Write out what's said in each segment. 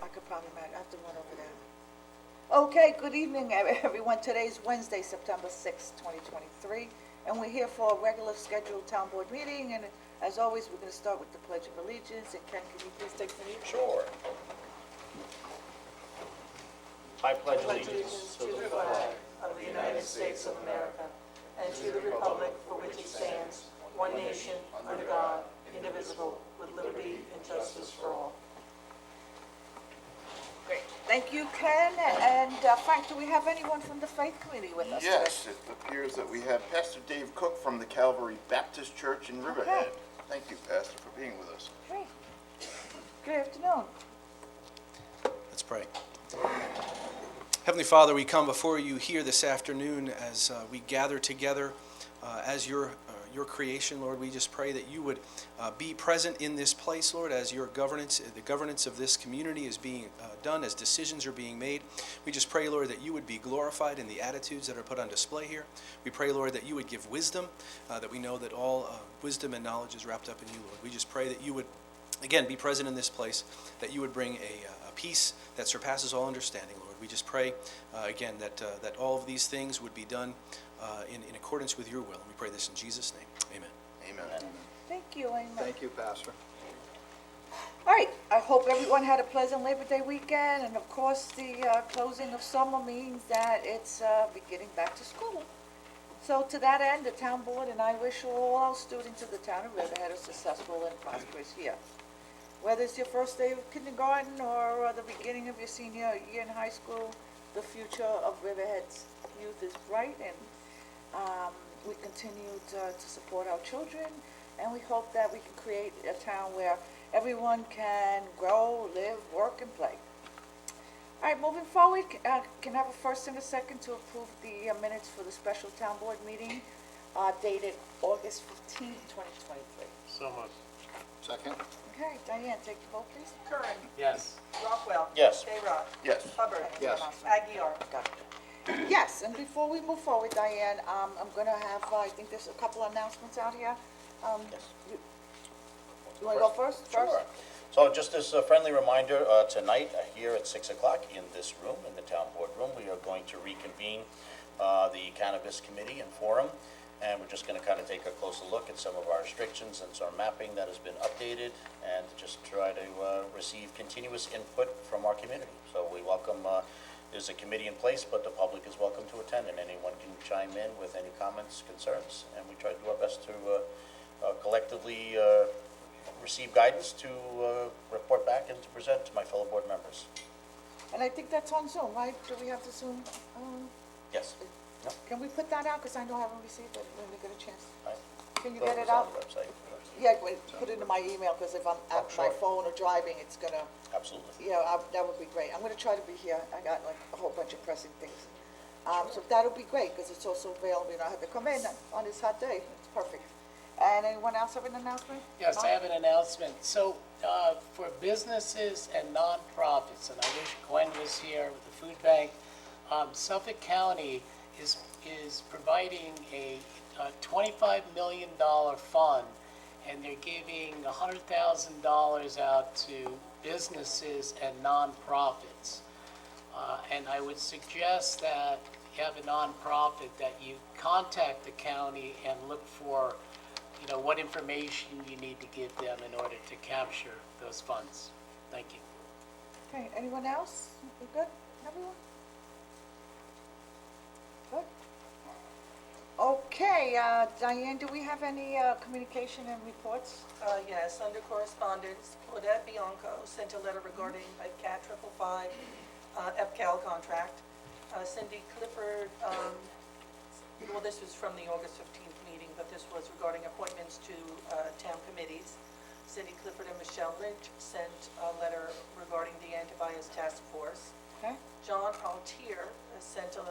I could probably manage, I have to run over there. Okay, good evening, everyone. Today's Wednesday, September 6th, 2023, and we're here for a regular scheduled town board meeting, and as always, we're going to start with the Pledge of Allegiance, and Ken, can you please take the lead? Sure. I pledge allegiance to the flag of the United States of America and to the republic for which it stands, one nation, under God, indivisible, with liberty and justice for all. Great. Thank you, Ken, and Frank, do we have anyone from the Faith Committee with us today? Yes, it appears that we have Pastor Dave Cook from the Calvary Baptist Church in Riverhead. Thank you, Pastor, for being with us. Great. Good afternoon. Let's pray. Heavenly Father, we come before you here this afternoon as we gather together as your creation, Lord. We just pray that you would be present in this place, Lord, as your governance, the governance of this community is being done, as decisions are being made. We just pray, Lord, that you would be glorified in the attitudes that are put on display here. We pray, Lord, that you would give wisdom, that we know that all wisdom and knowledge is wrapped up in you, Lord. We just pray that you would, again, be present in this place, that you would bring a peace that surpasses all understanding, Lord. We just pray, again, that all of these things would be done in accordance with your will. And we pray this in Jesus' name. Amen. Amen. Thank you, amen. Thank you, Pastor. All right, I hope everyone had a pleasant Labor Day weekend, and of course, the closing of summer means that it's beginning back to school. So to that end, the town board and I wish all our students of the town of Riverhead a successful and prosperous year. Whether it's your first day of kindergarten or the beginning of your senior year in high school, the future of Riverhead's youth is bright, and we continue to support our children, and we hope that we can create a town where everyone can grow, live, work, and play. All right, moving forward, can I have a first and a second to approve the minutes for the special town board meeting dated August 15th, 2023. So much. Second? Okay, Diane, take the vote, please. Curran. Yes. Rockwell. Yes. Bayrock. Yes. Hubbard. Yes. Aguirre. Got it. Yes, and before we move forward, Diane, I'm going to have, I think there's a couple announcements out here. You want to go first? Sure. So just as a friendly reminder, tonight here at 6 o'clock in this room, in the town board room, we are going to reconvene the Cannabis Committee and Forum. And we're just going to kind of take a closer look at some of our restrictions and some mapping that has been updated, and just try to receive continuous input from our community. So we welcome, there's a committee in place, but the public is welcome to attend, and anyone can chime in with any comments, concerns, and we try to do our best to collectively receive guidance to report back and to present to my fellow board members. And I think that's on Zoom, right? Do we have the Zoom? Yes. No? Can we put that out? Because I know I haven't received it when we get a chance. Right. Can you Well, get it's it on out? the website. Yeah, put it into my email, because if I'm at my sure. phone or driving, it's gonna, Absolutely. that would be great. I'm gonna try to be here. I got like a whole bunch of pressing things. So that'll be great, because it's also available, you know, I have to come in on this hot day. It's perfect. And anyone else have an announcement? Yes, I have an announcement. So, for businesses and nonprofits, and I wish Gwen was here with the food bank, Suffolk County is providing a $25 million fund, and they're giving $100,000 out to businesses and nonprofits. And I would suggest that if you have a nonprofit, that you contact the county and look for, you know, what information you need to give them in order to capture those funds. Thank you. Okay, anyone else? We good, everyone? Good? Okay, Diane, do we have any communication and reports? Yes, under correspondence, Claudette Bianco sent a letter regarding a CAT 555 EPCAL contract. Cindy Clifford, well, this was from the August 15th meeting, but this was regarding appointments to town committees. Cindy Clifford and Michelle Lynch sent a letter regarding the anti-bias task force. Okay, John Altier sent a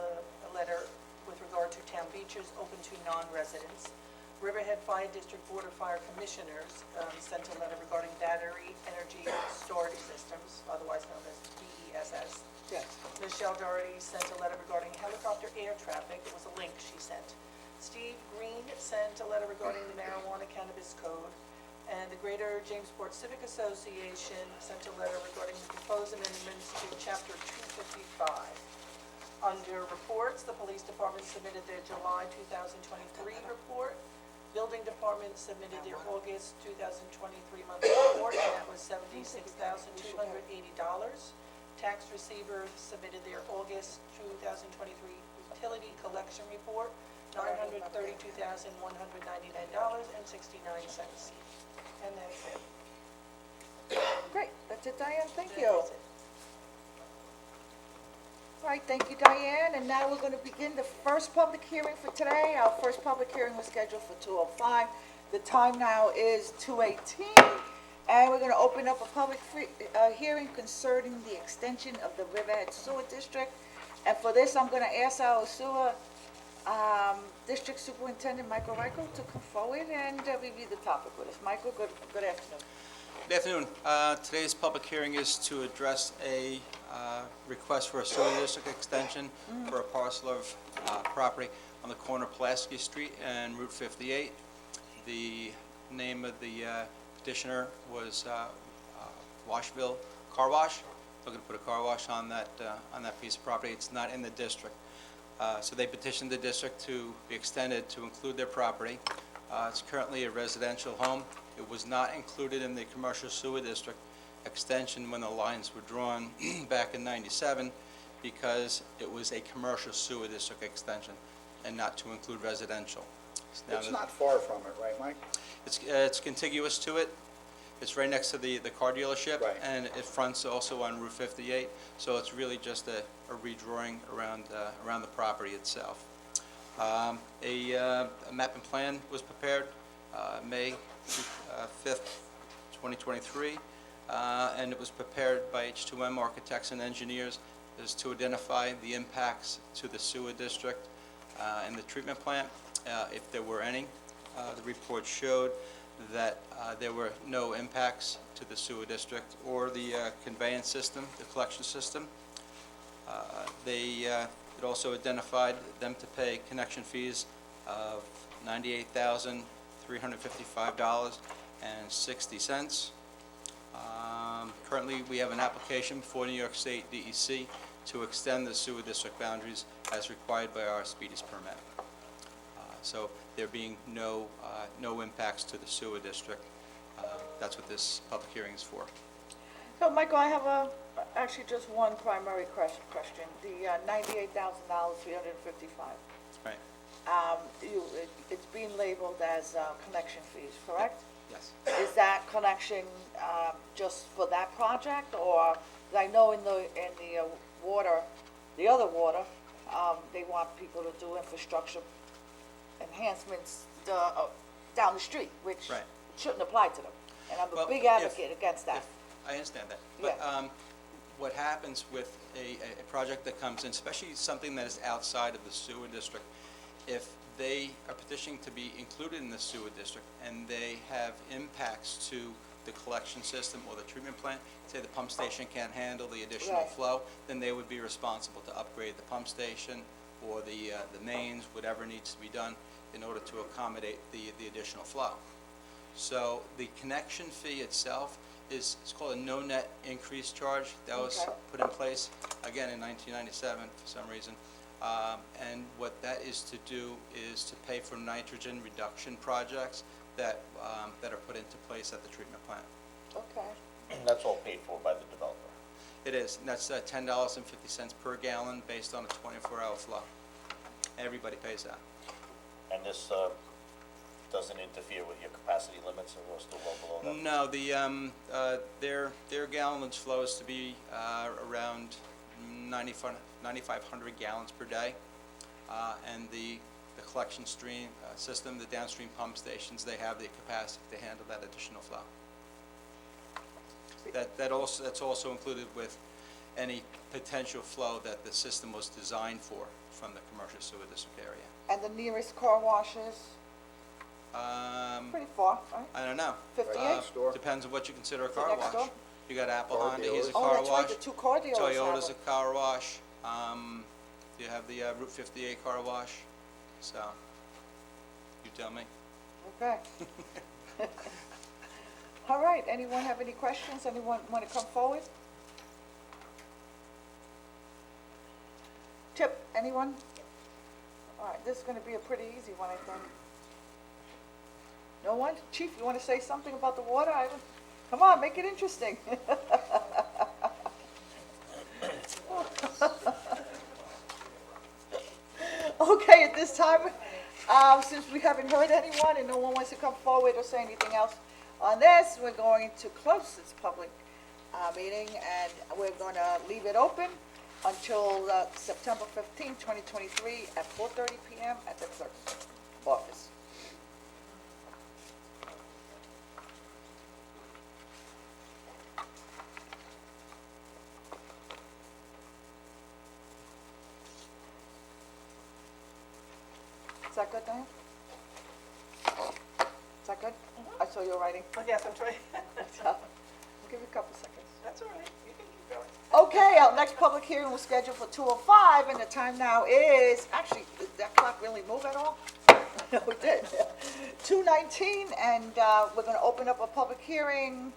letter with regard to town beaches open to non-residents. Riverhead Fire District Board of Fire Commissioners sent a letter regarding battery energy storage systems, otherwise known as BESS. yes. Michelle Doherty sent a letter regarding helicopter air traffic. It was a link she sent. Steve Green sent a letter regarding the marijuana cannabis code. And the Greater Jamesport Civic Association sent a letter regarding the proposed amendments to Chapter 255. Under reports, the Police Department submitted their July 2023 report. Building Department submitted their August 2023 monthly report, and that was $76,280. Tax receivers submitted their August 2023 utility collection report, $932,199.69. And that's it. Great, that's it, Diane, thank you. That is it. All right, thank you, Diane, and now we're gonna begin the first public hearing for today. Our first public hearing was scheduled for 2:05. The time now is 2:18, and we're gonna open up a public hearing concerning the extension of the Riverhead Sewer District. And for this, I'm gonna ask our sewer, District Superintendent Michael Reichel to come forward and review the topic with us. Michael, good afternoon. Good afternoon. Today's public hearing is to address a request for a sewer district extension for a parcel of property on the corner of Pulaski Street and Route 58. The name of the petitioner was Washville Car Wash. Looking to put a car wash on that piece of property. It's not in the district. So they petitioned the district to be extended to include their property. It's currently a residential home. It was not included in the commercial sewer district extension when the lines were drawn back in '97 because it was a commercial sewer district extension and not to include residential. Now, It's not far from it, right, Mike? it's contiguous to it. It's right next to the car dealership. Right. And it fronts also on Route 58, so it's really just a redrawing around the property itself. A map and plan was prepared May 5th, 2023, and it was prepared by H2M Architects and Engineers is to identify the impacts to the sewer district and the treatment plant, if there were any. The report showed that there were no impacts to the sewer district or the conveyance system, the collection system. It also identified them to pay connection fees of $98,355.60. Currently, we have an application before New York State DEC to extend the sewer district boundaries as required by our speedies permit. So there being no impacts to the sewer district. That's what this public hearing is for. So, Michael, I have actually just one primary question. The $98,000, 355. Right? It's being labeled as connection fees, correct? Yes. Is that connection just for that project, or, 'cause I know in the water, the other water, they want people to do infrastructure enhancements down the street, which Right. shouldn't apply to them. And I'm a Well, big if- advocate against that. I understand that. But Yeah. what happens with a project that comes in, especially something that is outside of the sewer district, if they are petitioning to be included in the sewer district and they have impacts to the collection system or the treatment plant, say the pump station can't handle the additional Right. flow, then they would be responsible to upgrade the pump station or the mains, whatever needs to be done in order to accommodate the additional flow. So the connection fee itself it's called a no-net increase charge. That was Okay. put in place, again, in 1997 for some reason. And what that is to do is to pay for nitrogen reduction projects that are put into place at the treatment plant. Okay. That's all paid for by the developer. It is, and that's $10.50 per gallon based on a 24-hour flow. Everybody pays that. And this doesn't interfere with your capacity limits, or we're still well below that? No, their gallonage flow is to be around 9,500 gallons per day. And the collection stream system, the downstream pump stations, they have the capacity to handle that additional flow. That's also included with any potential flow that the system was designed for from the commercial sewer district area. And the nearest car wash is pretty far, right? I don't know. 58? next door. Depends on what you consider a it car next wash. door? You got Apple Car Honda, he's a dealers. Oh, car that's wash. right, the two car dealers have Toyota's a it. car wash. You have the Route 58 car wash. So, you tell me. Okay. All right, anyone have any questions? Anyone want to come forward? Tip, anyone? All right, this is going to be a pretty easy one, I think. No one? Chief, you want to say something about the water? Come on, make it interesting. Okay, at this time, since we haven't heard anyone and no one wants to come forward or say anything else on this, we're going to close this public meeting, and we're going to leave it open until September 15, 2023, at 4:30 PM at the clerk's office. Is that good, Diane? Is that good? I saw you writing. Oh, yes, I'm trying. I'll give you a couple seconds. That's all right, you can keep going. Okay, our next public hearing was scheduled for 2:05, and the time now is, actually, did that clock really move at all? No, it did. 2:19, and we're going to open up a public hearing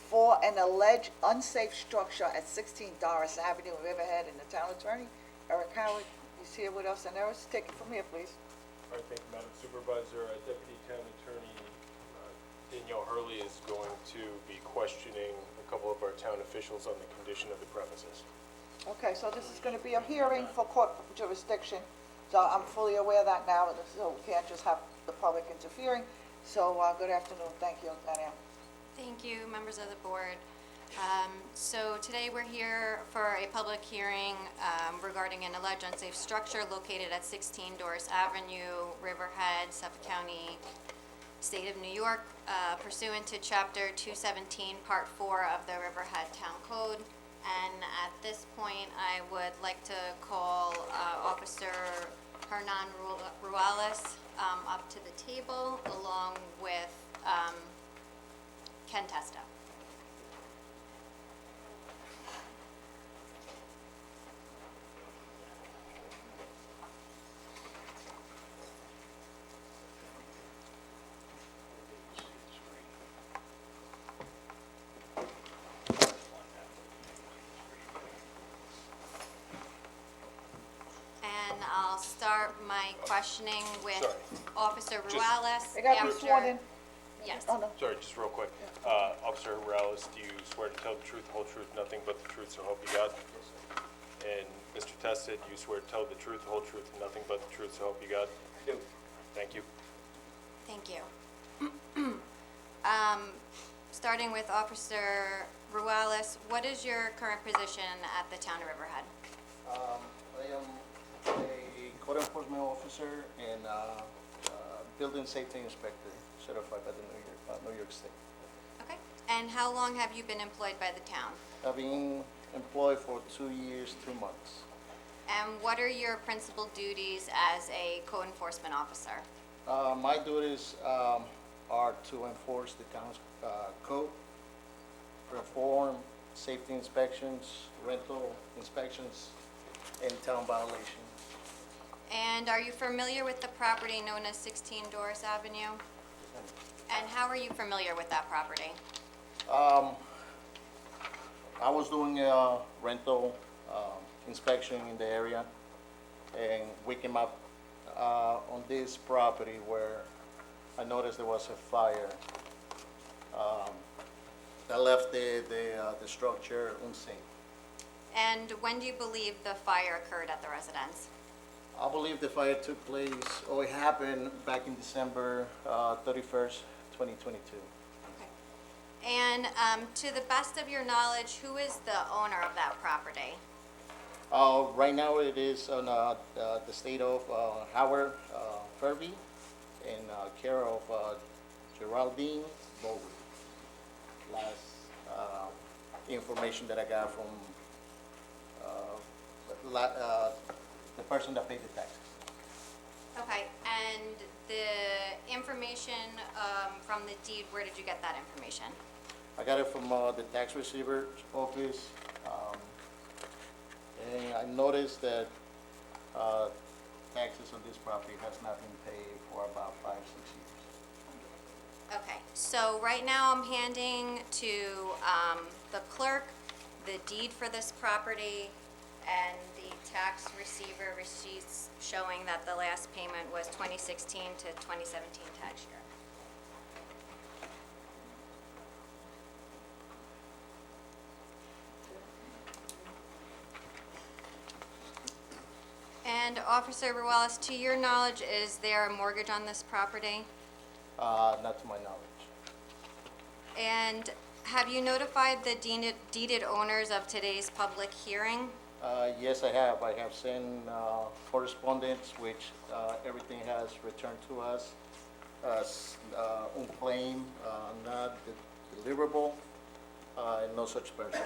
for an alleged unsafe structure at 16 Doris Avenue in Riverhead, and the town attorney, Eric Howard, is here with us. And Eric, take it from here, please. All right, thank you, Madam Supervisor. Deputy Town Attorney Danielle Hurley is going to be questioning a couple of our town officials on the condition of the premises. Okay, so this is going to be a hearing for court jurisdiction. So I'm fully aware of that now, so we can't just have the public interfering. So good afternoon. Thank you, Danielle. Thank you, members of the board. So today we're here for a public hearing regarding an alleged unsafe structure located at 16 Doris Avenue, Riverhead, Suffolk County, State of New York, pursuant to Chapter 217, Part 4 of the Riverhead Town Code. And at this point, I would like to call Officer Hernan Ruales up to the table, along with Ken Testa. And I'll start my questioning with Sorry. Officer Ruales. They got to be after- sworn in. Yes. Oh, no. Sorry, just real quick. Officer Morales, do you swear to tell the truth, the whole truth, nothing but the truth, so help you God? And Mr. Testa, do you swear to tell the truth, the whole truth, and nothing but the truth, so help you God? I do. Thank you. Thank you. Starting with Officer Ruales, what is your current position at the town of Riverhead? I am a code enforcement officer and building safety inspector certified by the New York State. Okay. And how long have you been employed by the town? I've been employed for 2 years, 2 months. And what are your principal duties as a code enforcement officer? My duties are to enforce the town's code, perform safety inspections, rental inspections, and town violations. And are you familiar with the property known as 16 Doris Avenue? And how are you familiar with that property? I was doing a rental inspection in the area, and we came up on this property where I noticed there was a fire that left the structure unsafe. And when do you believe the fire occurred at the residence? I believe the fire took place, or it happened back in December 31st, 2022. Okay. And to the best of your knowledge, who is the owner of that property? Right now, it is on the state of Howard Furby and care of Geraldine Bowie. Last information that I got from the person that paid the taxes. Okay, and the information from the deed, where did you get that information? I got it from the tax receiver's office, and I noticed that taxes on this property has not been paid for about 5-6 years. Okay, so right now I'm handing to the clerk the deed for this property and the tax receiver receipts showing that the last payment was 2016 to 2017 tax year. And Officer Ruelas, to your knowledge, is there a mortgage on this property? Not to my knowledge. And have you notified the deeded owners of today's public hearing? Yes, I have. I have sent correspondence, which everything has returned to us as unclaimed, not deliverable, and no such person.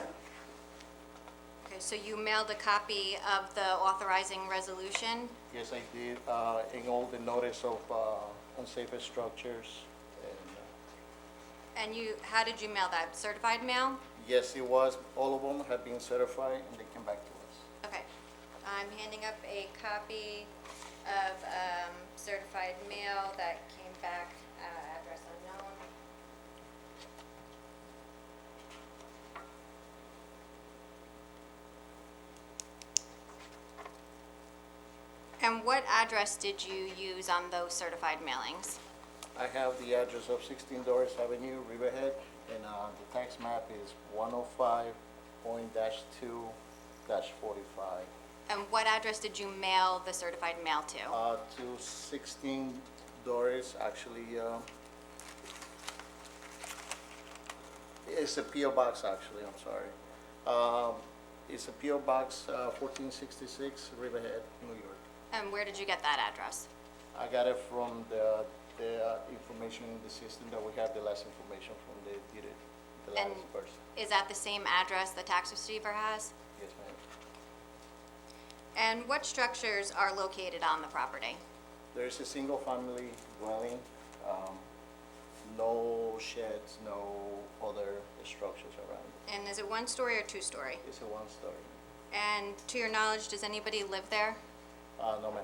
Okay, so you mailed a copy of the authorizing resolution? Yes, I did, in all the notice of unsafe structures. And, And how did you mail that? Certified mail? yes, it was. All of them have been certified, and they came back to us. Okay. I'm handing up a copy of certified mail that came back, address unknown. And what address did you use on those certified mailings? I have the address of 16 Doris Avenue, Riverhead, and the tax map is 105.2-45. And what address did you mail the certified mail to? To 16 Doris, actually, it's a P.O. Box, actually, I'm sorry. It's a P.O. Box 1466, Riverhead, New York. And where did you get that address? I got it from the information in the system that we have, the last information from the And last person. is that the same address the tax receiver has? Yes, ma'am. And what structures are located on the property? There's a single-family dwelling, no sheds, no other structures around it. And is it one-story or two-story? It's a one-story. And to your knowledge, does anybody live there? No, ma'am.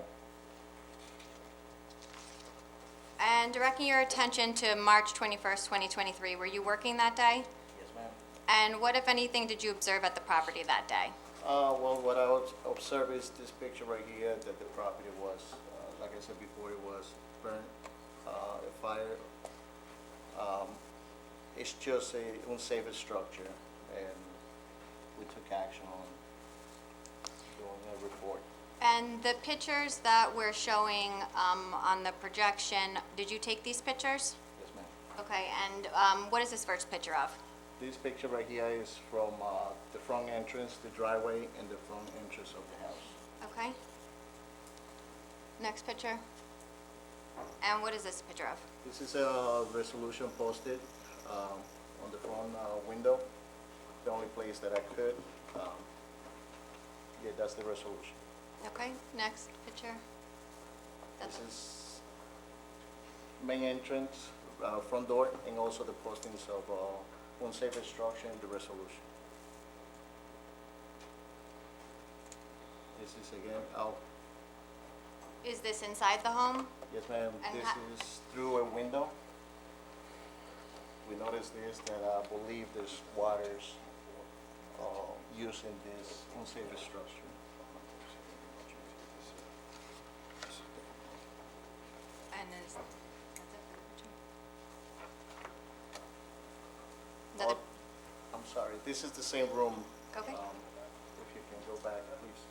And directing your attention to March 21st, 2023, were you working that day? Yes, ma'am. And what, if anything, did you observe at the property that day? Well, what I observed is this picture right here, that the property was, like I said before, it was burnt, a fire. It's just a unsafe structure, and we took action on doing a report. And the pictures that we're showing on the projection, did you take these pictures? Yes, ma'am. Okay, and what is this first picture of? This picture right here is from the front entrance, the driveway, and the front entrance of the house. Okay. Next picture. And what is this picture of? This is a resolution posted on the front window, the only place that I could. Yeah, that's the resolution. Okay, next picture. This is main entrance, front door, and also the postings of unsafe structure and the resolution. This is again, Is this inside the home? yes ma'am, And this ha- is through a window. We noticed this, that I believe there's waters used in this unsafe structure. And is, that's it for the picture? Another, I'm sorry, this is the same room. Okay. If you can go back, please.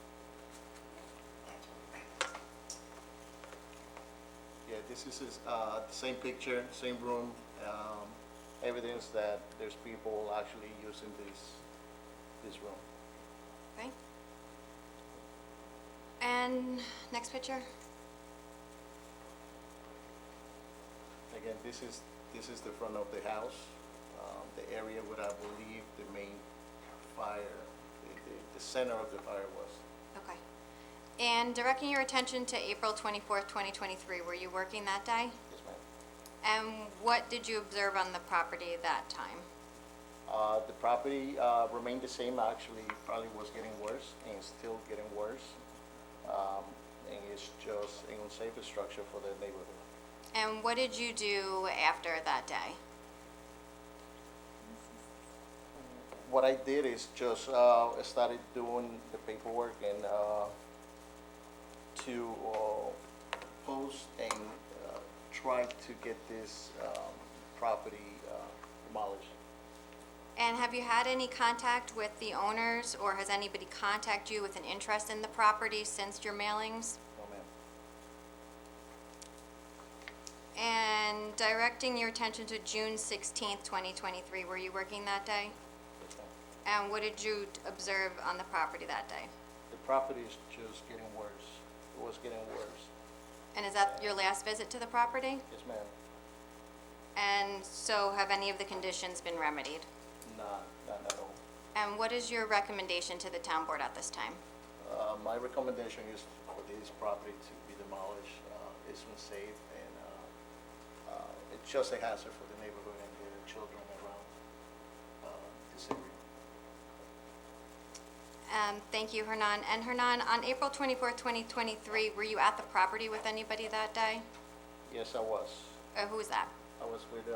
Yeah, this is the same picture, same room, evidence that there's people actually using this room. okay. And next picture. Again, this is the front of the house, the area where I believe the main fire, the center of the fire was. Okay. And directing your attention to April 24th, 2023, were you working that day? Yes, ma'am. And what did you observe on the property that time? The property remained the same, actually, probably was getting worse, and it's still getting worse. And it's just an unsafe structure for the neighborhood. And what did you do after that day? What I did is just started doing the paperwork and to post and try to get this property demolished. And have you had any contact with the owners, or has anybody contacted you with an interest in the property since your mailings? No, ma'am. And directing your attention to June 16th, 2023, were you working that day? Yes, ma'am. And what did you observe on the property that day? The property is just getting worse. It was getting worse. And is that your last visit to the property? Yes, ma'am. And so have any of the conditions been remedied? Not at all. And what is your recommendation to the town board at this time? My recommendation is for this property to be demolished. It's unsafe and it's just a hazard for the neighborhood and the children around this area. Thank you, Hernan. And Hernan, on April 24th, 2023, were you at the property with anybody that day? Yes, I was. Who was that? I was with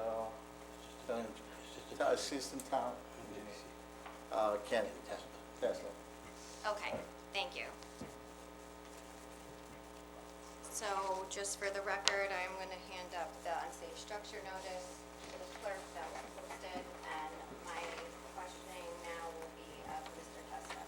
assistant town engineer, Kenny Tesla. Okay, thank you. So, just for the record, I'm going to hand up the unsafe structure notice to the clerk that was posted, and my questioning now will be of Mr. Testa.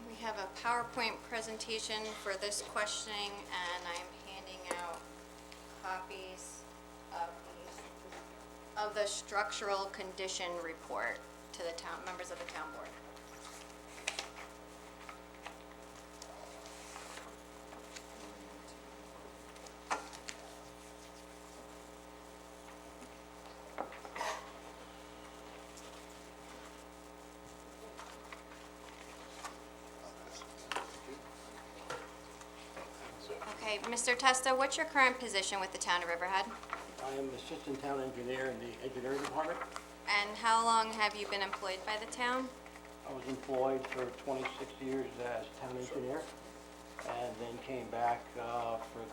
We have a PowerPoint presentation for this questioning, and I'm handing out copies of the structural condition report to the town, members of the town board. Okay, Mr. Testa, what's your current position with the town of Riverhead? I am Assistant Town Engineer in the Engineering Department. And how long have you been employed by the town? I was employed for 26 years as Town Engineer, and then came back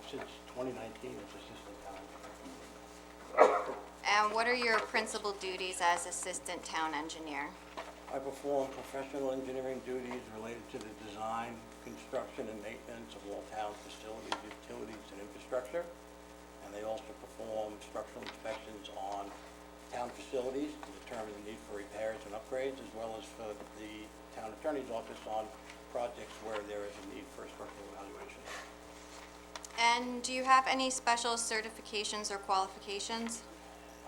since 2019 as Assistant Town Engineer. And what are your principal duties as Assistant Town Engineer? I perform professional engineering duties related to the design, construction, and maintenance of all town facilities, utilities, and infrastructure. And they also perform structural inspections on town facilities to determine the need for repairs and upgrades, as well as for the town attorney's office on projects where there is a need for a structural evaluation. And do you have any special certifications or qualifications?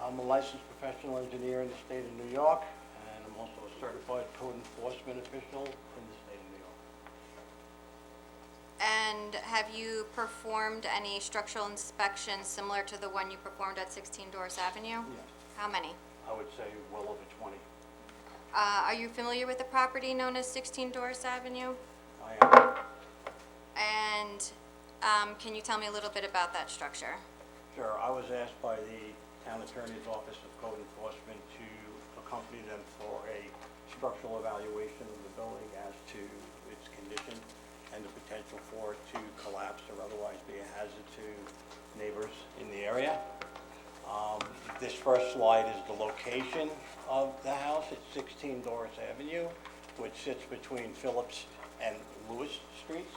I'm a licensed professional engineer in the state of New York, and I'm also a certified code enforcement official in the state of New York. And have you performed any structural inspections similar to the one you performed at 16 Doris Avenue? Yes. How many? I would say well over 20. Are you familiar with the property known as 16 Doris Avenue? I am. And can you tell me a little bit about that structure? Sure. I was asked by the town attorney's office of code enforcement to accompany them for a structural evaluation of the building as to its condition and the potential for it to collapse or otherwise be a hazard to neighbors in the area. This first slide is the location of the house. It's 16 Doris Avenue, which sits between Phillips and Lewis Streets,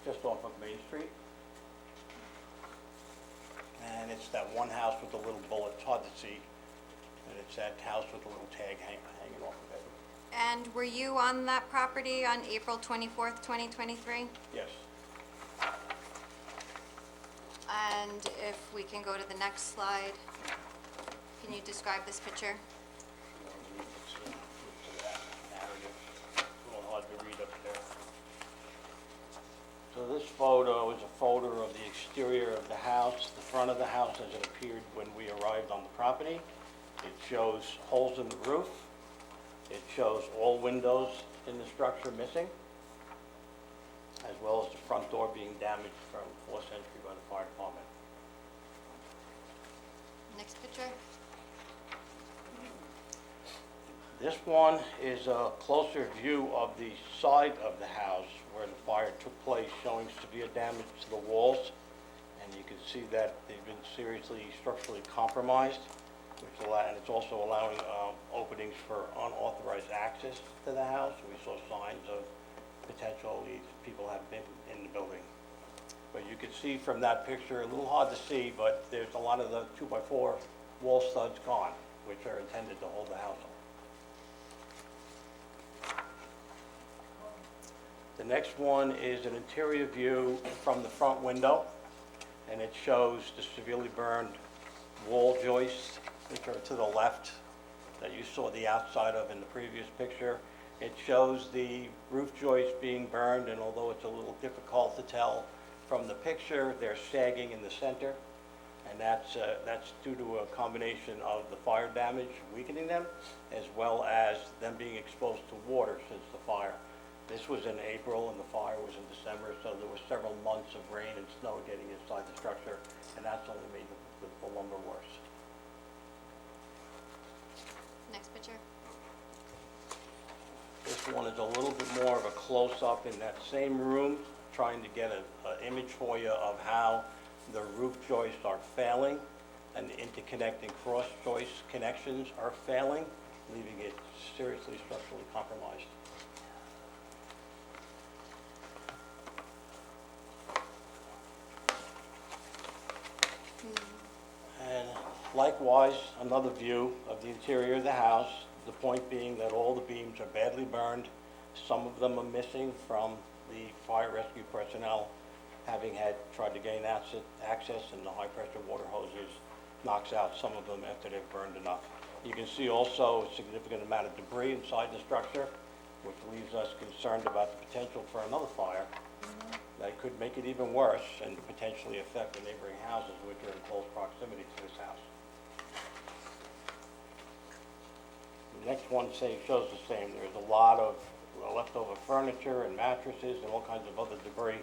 just off of Main Street. And it's that one house with the little bullet. It's hard to see, but it's that house with the little tag hanging off of it. And were you on that property on April 24th, 2023? Yes. And if we can go to the next slide, can you describe this picture? It's that narrative. It's a little hard to read up there. So this photo is a photo of the exterior of the house, the front of the house as it appeared when we arrived on the property. It shows holes in the roof. It shows all windows in the structure missing, as well well as the front door being damaged from forced entry by the fire department. Next picture. This one is a closer view of the side of the house where the fire took place, showing severe damage to the walls. And you can see that they've been seriously structurally compromised, and it's also allowing openings for unauthorized access to the house. We saw signs of potentially people have been in the building. But you can see from that picture, a little hard to see, but there's a lot of the 2x4 wall studs gone, which are intended to hold the house up. The next one is an interior view from the front window, and it shows the severely burned wall joists, which are to the left, that you saw the outside of in the previous picture. It shows the roof joists being burned, and although it's a little difficult to tell from the picture, they're sagging in the center, and that's due to a combination of the fire damage weakening them, as well as them being exposed to water since the fire. This was in April and the fire was in December, so there were several months of rain and snow getting inside the structure, and that's only made the lumber worse. Next picture. This one is a little bit more of a close-up in that same room, trying to get an image for you of how the roof joists are failing and the interconnecting cross joist connections are failing, leaving it seriously structurally compromised. And likewise, another view of the interior of the house, the point being that all the beams are badly burned. Some of them are missing from the fire rescue personnel having tried to gain access, and the high-pressure water hoses knocks out some of them after they've burned enough. You can see also a significant amount of debris inside the structure, which leaves us concerned about the potential for another fire that could make it even worse and potentially affect the neighboring houses, which are in close proximity to this house. The next one shows the same. There's a lot of leftover furniture and mattresses and all kinds of other debris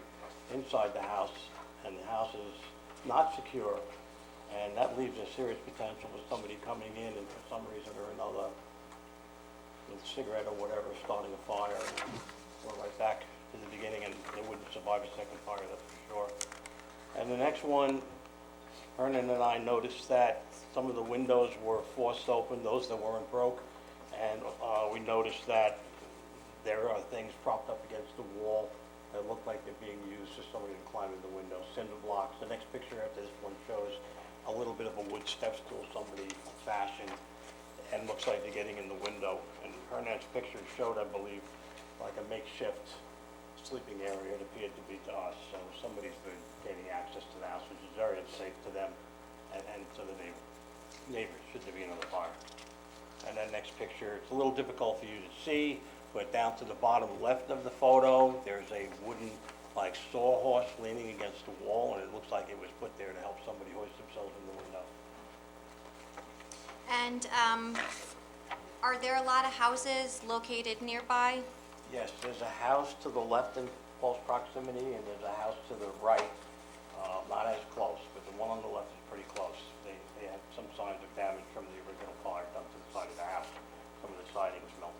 inside the house, and the house is not secure, and that leaves a serious potential for somebody coming in and for some reason or another, with a cigarette or whatever, starting a fire, and we're right back to the beginning, and they wouldn't survive a second fire, that's for sure. And the next one, Hernan and I noticed that some of the windows were forced open, those that weren't broke, and we noticed that there are things propped up against the wall that look like they're being used for somebody to climb in the window, cinder blocks. The next picture after this one shows a little bit of a wood step stool somebody fashioned, and looks like they're getting in the window. And Hernan's picture showed, I believe, like a makeshift sleeping area, it appeared to be to us. So somebody's been gaining access to the house, which is very unsafe to them and to the neighbors, should there be another fire. And then next picture, it's a little difficult for you to see, but down to the bottom left of the photo, there's a wooden, like, sawhorse leaning against the wall, and it looks like it was put there to help somebody hoist themselves in the window. And are there a lot of houses located nearby? Yes, there's a house to the left in close proximity, and there's a house to the right, not as close, but the one on the left is pretty close. They had some signs of damage from the original fire done to the side of the house. Some of the siding was melted.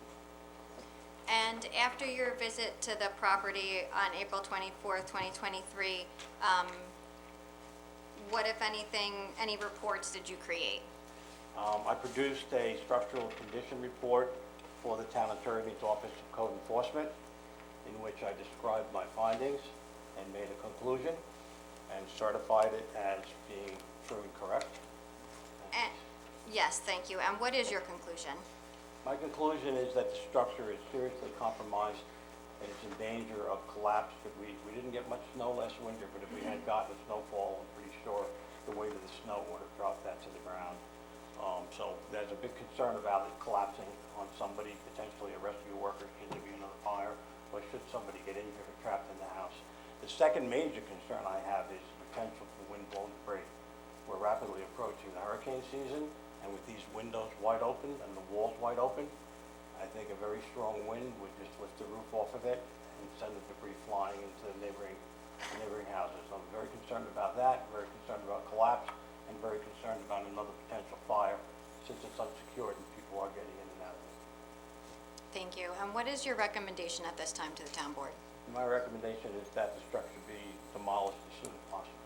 And after your visit to the property on April 24th, 2023, what, if anything, any reports did you create? I produced a structural condition report for the Town Attorney's Office of Code Enforcement, in which I described my findings and made a conclusion and certified it as being proven correct. Yes, thank you. And what is your conclusion? My conclusion is that the structure is seriously compromised and it's in danger of collapse. We didn't get much snow last winter, but if we had gotten a snowfall, I'm pretty sure the weight of the snow would have dropped that to the ground. So there's a big concern about it collapsing on somebody, potentially a rescue worker, should there be another fire, or should somebody get injured or trapped in the house. The second major concern I have is the potential for wind-blown debris. We're rapidly approaching the hurricane season, and with these windows wide open and the walls wide open, I think a very strong wind would just lift the roof off of it and and send the debris flying into the neighboring houses. So I'm very concerned about that, very concerned about collapse, and very concerned about another potential fire since it's unsecured and people are getting in and out of it. Thank you. And what is your recommendation at this time to the town board? My recommendation is that the structure be demolished as soon as possible.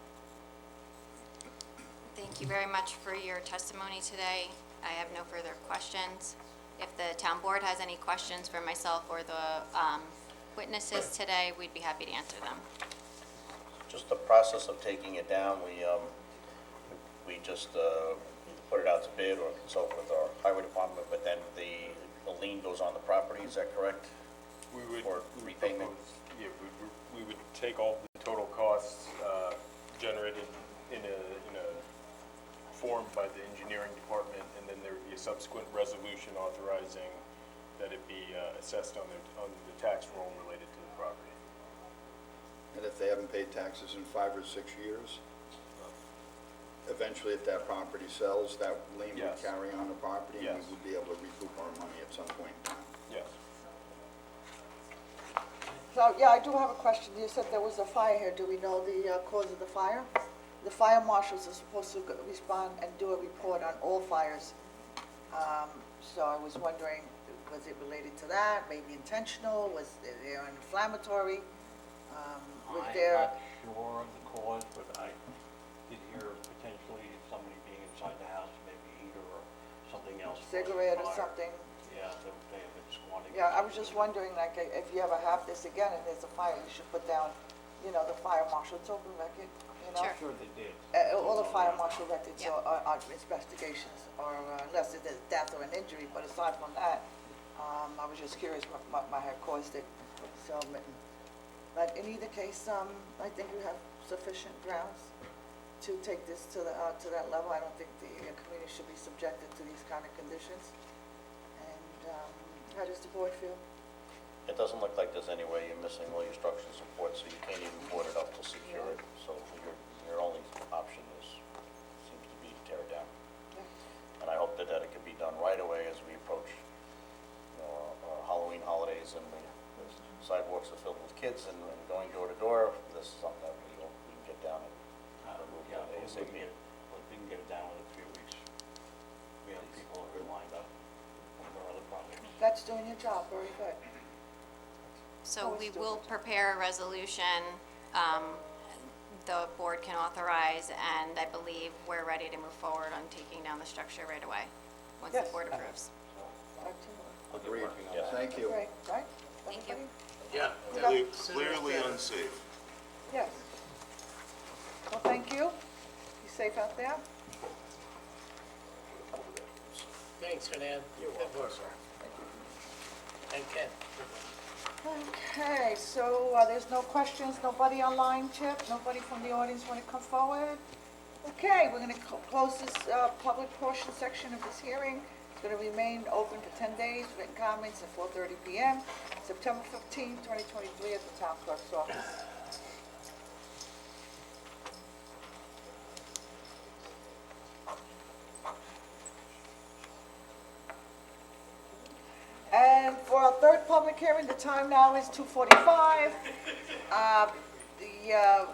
Thank you very much for your testimony today. I have no further questions. If the town board has any questions for myself or the witnesses today, we'd be happy to answer them. Just the process of taking it down, we just put it out to bid or consult with our highway department, but then the lien goes on the property, is that correct? We would. For repayment? Yeah, we would take all the total costs generated in a form by the engineering department, and then there would be a subsequent resolution authorizing that it be assessed on the tax roll related to the property. And if they haven't paid taxes in 5 or 6 years, eventually if that property sells, that lien would Yes. carry on the property, and Yes. we would be able to recoup our money at some point in time. Yes. So, yeah, I do have a question. You said there was a fire here. Do we know the cause of the fire? The fire marshals are supposed to respond and do a report on all fires. So I was wondering, was it related to that? Maybe intentional? Was there an inflammatory? Was there? I'm not sure of the cause, but I did hear potentially somebody being inside the house, maybe heater or something else. caused the Cigarette or fire. something? Yeah, they have been squatting. Yeah, I was just wondering, like, if you ever have this again and there's a fire, you should put down, the fire marshal token record, Sure. I'm sure they did. All the fire marshal records Yeah. are investigations, or unless it's a death or an injury, but aside from that, I was just curious what might have caused it. So, but in either case, I think we have sufficient grounds to take this to that level. I don't think the community should be subjected to these kind of conditions. And, how does the board feel? It doesn't look like there's any way you're missing all your structural support, so you can't even board it up to secure it. So your only option seems to be to tear it down. Yeah. And I hope that it can be done right away as we approach, our Halloween holidays, and the sidewalks are filled with kids and going door to door. This is something that we can get down and remove Yeah, we ASAP. can get it down in a few weeks. We have people who are lined up on our other projects. That's doing your job, very good. So Always we do will it. prepare a resolution the board can authorize, and I believe we're ready to move forward on taking down the structure right away, once the Yes. board approves. Absolutely. Agreed. Yes. Thank you. Great, right? Thank you. Everybody? Yeah. Clearly unsafe. Yes. Well, thank you. Be safe out there. Thanks, Fernand. Good work. And Ken. Okay, so there's no questions, nobody online, Chip? Nobody from the audience want to come forward? Okay, we're going to close this public portion section of this hearing. It's going to remain open for 10 days, written comments at 4:30 PM, September 15, 2023, at the town clerk's office. And for our third public hearing, the time now is 2:45.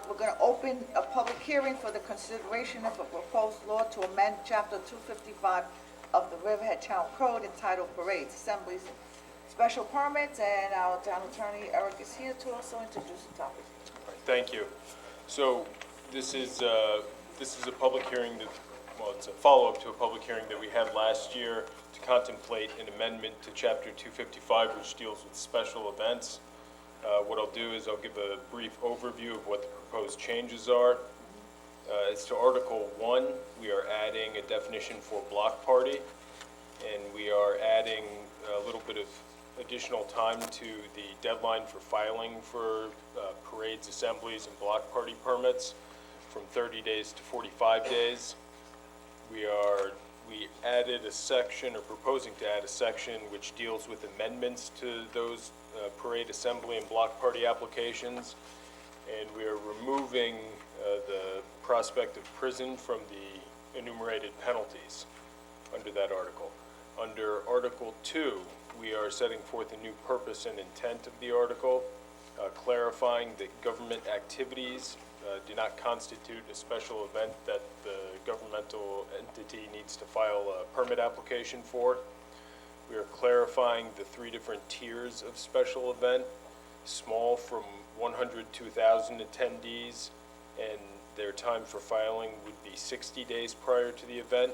We're going to open a public hearing for the consideration of a proposed law to amend Chapter 255 of the Riverhead Town Code entitled Parades, Assemblies, and Special Permits, and our town attorney, Eric, is here to also introduce the topic. Thank you. So this is a public hearing that, well, it's a follow-up to a public hearing that we had last year to contemplate an amendment to Chapter 255, which deals with special events. What I'll do is I'll give a brief overview of what the proposed changes are. As to Article 1, we are adding a definition for block party, and we are adding a little bit of additional time to the deadline for filing for parades, assemblies, and block party permits from 30 days to 45 days. We added a section, or proposing to add a section, which deals with amendments to those parade, assembly, and block party applications. And we are removing the prospect of prison from the enumerated penalties under that article. Under Article 2, we are setting forth a new purpose and intent of the article. clarifying that government activities do not constitute a special event that the governmental entity needs to file a permit application for. We are clarifying the 3 different tiers of special event: small from 100 to 1,000 attendees, and their time for filing would be 60 days prior to the event.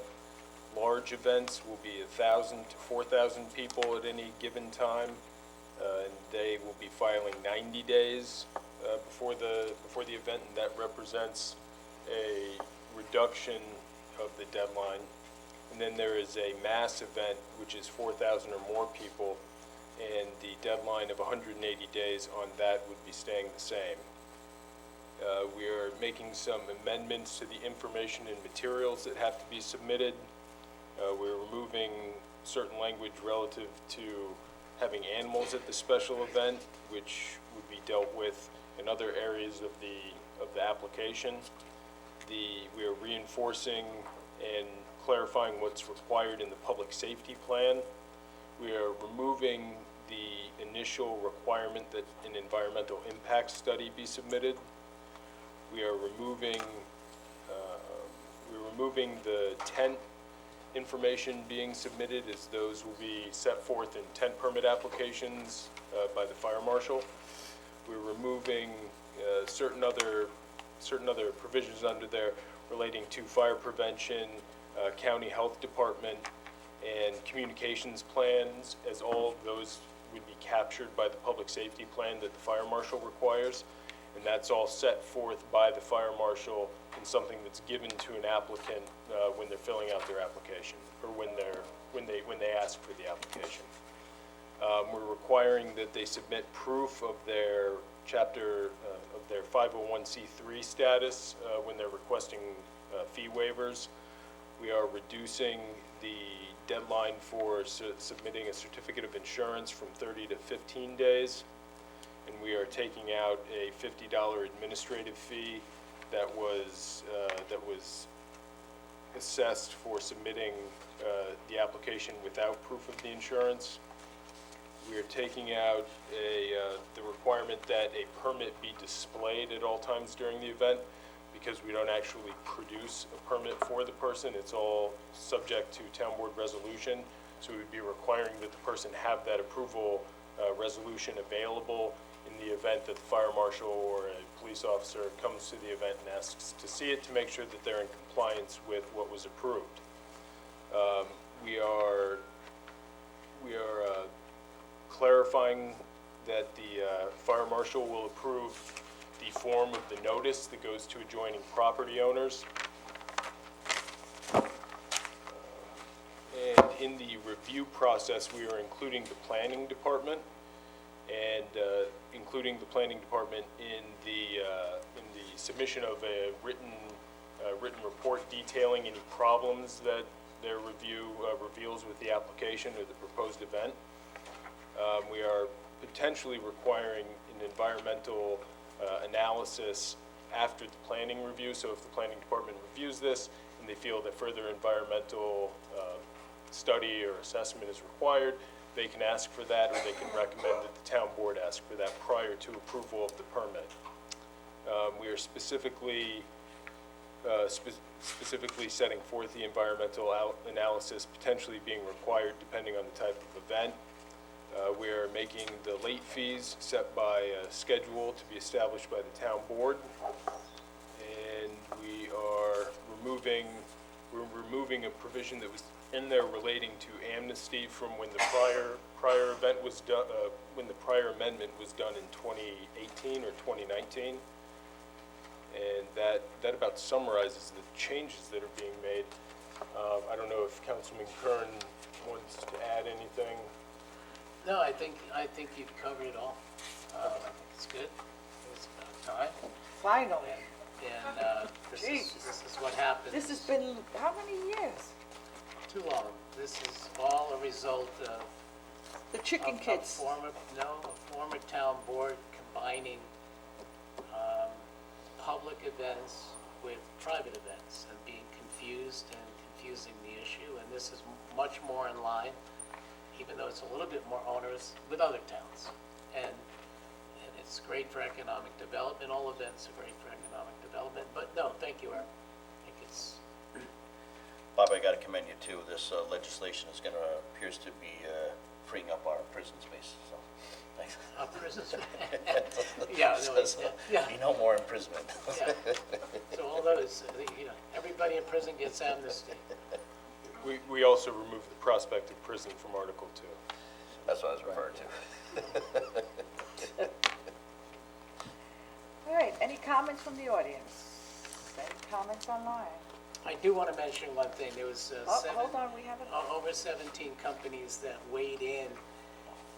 Large events will be 1,000 to 4,000 people at any given time, and they will be filing 90 days before the event, and that represents a reduction of the deadline. And then there is a mass event, which is 4,000 or more people, and the deadline of 180 days on that would be staying the same. We are making some amendments to the information and materials that have to be submitted. We're removing certain language relative to having animals at the special event, which would be dealt with in other areas of the application. We are reinforcing and clarifying what's required in the public safety plan. We are removing the initial requirement that an environmental impact study be submitted. We are removing the tent information being submitted, as those will be set forth in tent permit applications by the fire marshal. We're removing certain other provisions under there relating to fire prevention, county health department, and communications plans, as all of those would be captured by the public safety plan that the fire marshal requires. And that's all set forth by the fire marshal in something that's given to an applicant when they're filling out their application, or when they ask for the application. We're requiring that they submit proof of their of their 501c3 status when they're requesting fee waivers. We are reducing the deadline for submitting a certificate of insurance from 30 to 15 days. And we are taking out a $50 administrative fee that was assessed for submitting the application without proof of the insurance. We are taking out the requirement that a permit be displayed at all times during the event, because we don't actually produce a permit for the person. It's all subject to town board resolution. So we would be requiring that the person have that approval resolution available in the event that the fire marshal or a police officer comes to the event and asks to see it, to make sure that they're in compliance with what was approved. We are clarifying that the fire marshal will approve the form of the notice that goes to adjoining property owners. And in the review process, we are including the planning department, and including the planning department in the submission of a written report detailing any problems that their review reveals with the application or the proposed event. We are potentially requiring an environmental analysis after the planning review. So if the planning department reviews this and they feel that further environmental study or assessment is required, they can ask for that, or they can recommend that the town board ask for that prior to approval of the permit. We are specifically setting forth the environmental analysis potentially being required depending on the type of event. We are making the late fees set by a schedule to be established by the town board. And we're removing a provision that was in there relating to amnesty from when the prior event was done, when the prior amendment was done in 2018 or 2019. And that about summarizes the changes that are being made. I don't know if Councilman Kern wants to add anything. No, I think you've covered it all. I think it's good. It's about time. Finally. And this is what happens. This has been, how many years? Too long. This is all a result of The chicken kids. a former town board combining public events with private events and being confused and confusing the issue. And this is much more in line, even though it's a little bit more onerous, with other towns. And It's great for economic development. All events are great for economic development. But no, thank you, Eric. I think it's, Bob, I gotta commend you too. This legislation is appears to be freeing up our prison space, so, thanks. prisons. Yeah, no, Says, yeah. Be no more imprisonment. Yeah. So all those, everybody in prison gets amnesty. We also removed the prospect of prison from Article 2. That's what I was referring to. All right, any comments from the audience? Any comments online? I do want to mention one thing. There was Oh, hold on, we haven't, over 17 companies that weighed in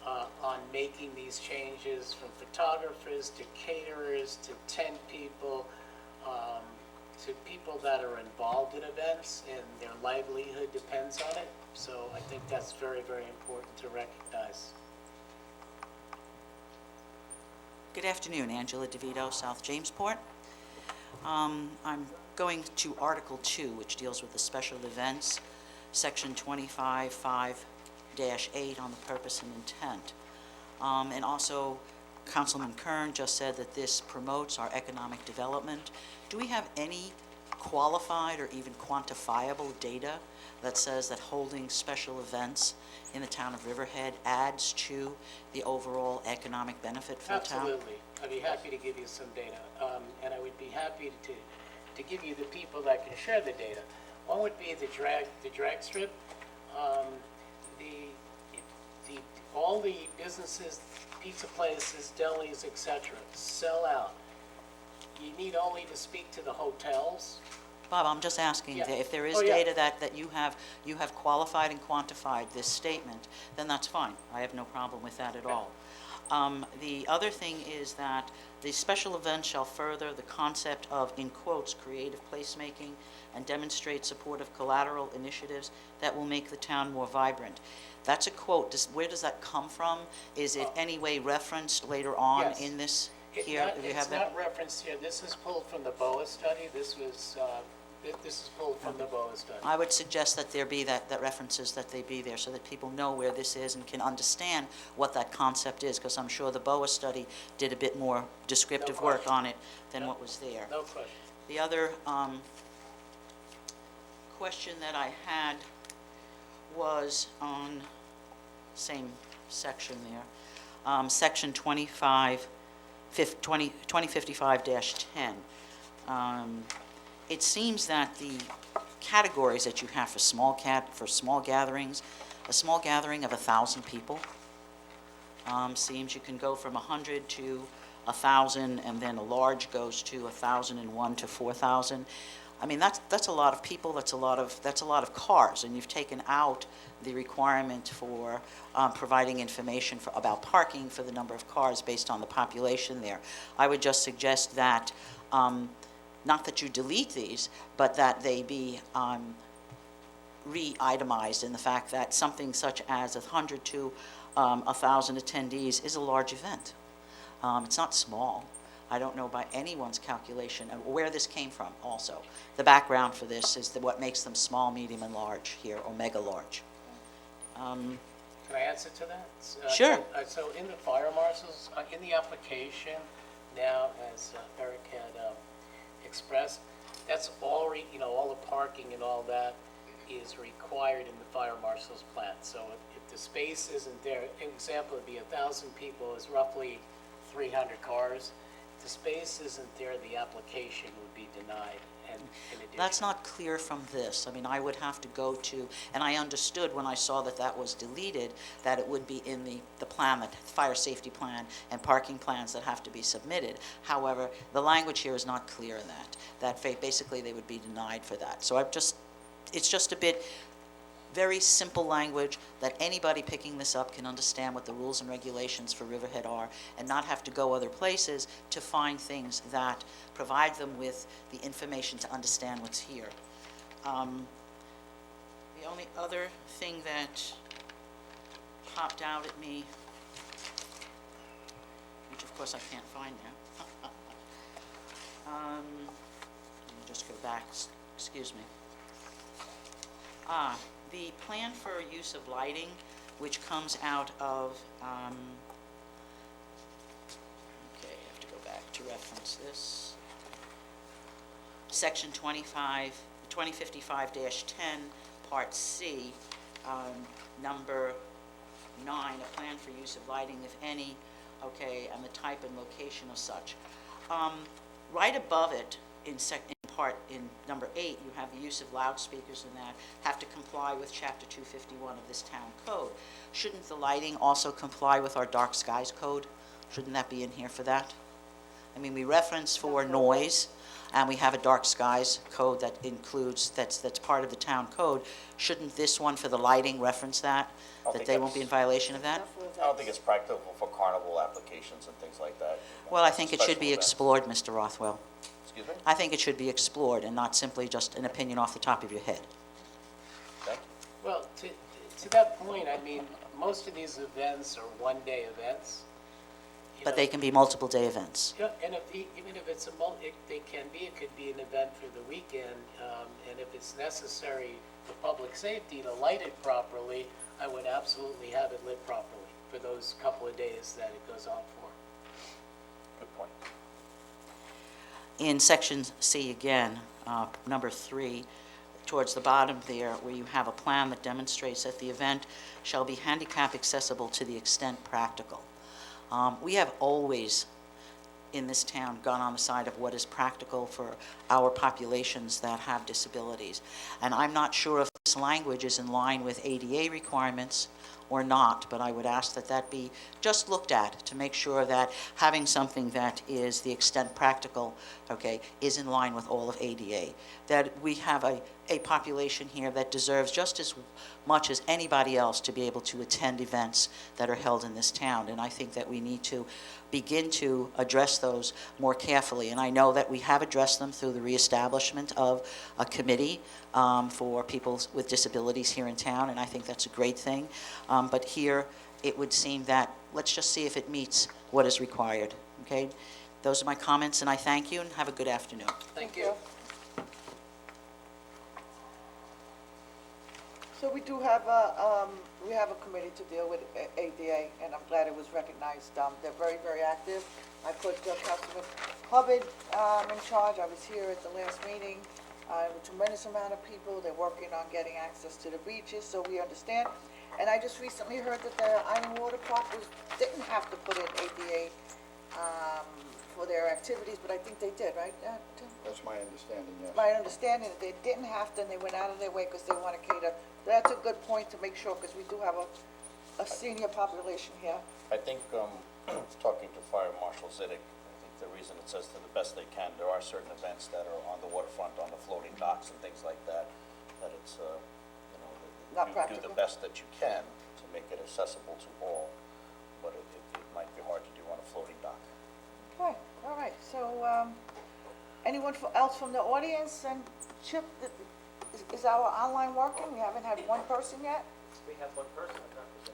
on making these changes, from photographers to caterers to tent people, to people that are involved in events and their livelihood depends on it. So I think that's very, very important to recognize. Good afternoon, Angela DeVito, South Jamesport. I'm going to Article 2, which deals with the special events, Section 25(5)-8 on the purpose and intent. And also, Councilman Kern just said that this promotes our economic development. Do we have any qualified or even quantifiable data that says that holding special events in the town of Riverhead adds to the overall economic benefit for the town? Absolutely. I'd be happy to give you some data. And I would be happy to give you the people that can share the data. One would be the drag strip. All the businesses, pizza places, delis, etc., sell out. You need only to speak to the hotels. Bob, I'm just asking, Yeah. if there is Oh, yeah. data that you have qualified and quantified this statement, then that's fine. I have no problem with that at all. The other thing is that the special event shall further the concept of, in quotes, creative placemaking and demonstrate supportive collateral initiatives that will make the town more vibrant. That's a quote. Where does that come from? Is it any way referenced later on Yes. in this here? Do you have It's that? not referenced here. This is pulled from the BOA study. This is pulled from the BOA study. I would suggest that there be that references, that they be there so that people know where this is and can understand what that concept is, because I'm sure the BOA study did a bit more descriptive No work question. on it than what was there. No question. The other question that I had was on same section there, section 2055-10. It seems that the categories that you have for small gatherings, a small gathering of 1,000 people, seems you can go from 100 to 1,000, and then a large goes to 1,001 to 4,000. I mean, that's a lot of people. That's a lot of cars, and you've taken out the requirement for providing information about parking for the number of cars based on the population there. I would just suggest that, not that you delete these, but that they be re-itemized in the fact that something such as 100 to 1,000 attendees is a large event. It's not small. I don't know by anyone's calculation and where this came from also. The background for this is what makes them small, medium, and large here, or mega large. Can I answer to that? Sure. So in the fire marshals, in the application now, as Eric had expressed, that's all, all the parking and all that is required in the fire marshal's plan. So if the space isn't there, an example would be 1,000 people is roughly 300 cars. If the space isn't there, the application would be denied. And in addition, That's not clear from this. I mean, I would have to go to, and I understood when I saw that was deleted, that it would be in the plan, the fire safety plan and parking plans that have to be submitted. However, the language here is not clear in that basically they would be denied for that. So it's just a bit, very simple language that anybody picking this up can understand what the rules and regulations for Riverhead are and not have to go other places to find things that provide them with the information to understand what's here. The only other thing that popped out at me, which of course I can't find now. Let me just go back, excuse me. The plan for use of lighting, which comes out of, okay, reference this. Section 2055-10, Part C, number 9, a plan for use of lighting, if any, okay, and the type and location of such. Right above it, in number 8, you have the use of loudspeakers and that have to comply with Chapter 251 of this town code. Shouldn't the lighting also comply with our dark skies code? Shouldn't that be in here for that? I mean, we reference for noise, and we have a dark skies code that includes, that's part of the town code. Shouldn't this one for the lighting reference that? I That think they won't be in that's- violation of that? I don't think it's practical for carnival applications and things like that. Well, I think it should Special be events. explored, Mr. Rothwell. Excuse me? I think it should be explored and not simply just an opinion off the top of your head. Thank you. Well, to that point, I mean, most of these events are one-day events. You But know, they can be multiple day events. Yeah, and even if it's it could be an event for the weekend, and if it's necessary for public safety to light it properly, I would absolutely have it lit properly for those couple of days that it goes on for. Good point. In section C again, number 3, towards the bottom there, where you have a plan that demonstrates that the event shall be handicap accessible to the extent practical. We have always, in this town, gone on the side of what is practical for our populations that have disabilities. And I'm not sure if this language is in line with ADA requirements or not, but I would ask that that be just looked at to make sure that having something that is the extent practical, okay, is in line with all of ADA. That we have a population here that deserves just as much as anybody else to be able to attend events that are held in this town. And I think that we need to begin to address those more carefully. And I know that we have addressed them through the reestablishment of a committee for people with disabilities here in town, and I think that's a great thing. But here, it would seem that, let's just see if it meets what is required, okay? Those are my comments, and I thank you, and have a good afternoon. Thank you. So we do have a committee to deal with ADA, and I'm glad it was recognized. They're very, very active. I put Councilman Hubbard in charge. I was here at the last meeting. A tremendous amount of people. They're working on getting access to the beaches, so we understand. And I just recently heard that the Island Water Park didn't have to put in ADA for their activities, but I think they did, right? Tim? That's my understanding, yes. My understanding that they didn't have to, and they went out of their way because they want to cater. That's a good point to make sure, because we do have a senior population here. I think, talking to Fire Marshal Zidek, I think the reason it says to the best they can, there are certain events that are on the waterfront, on the floating docks and things like that, that it's, Not you do practical. the best that you can to make it accessible to all, but it might be hard to do on a floating dock. Okay, all right, so, anyone else from the audience? And Chip, is our online working? We haven't had one person yet? We have one person.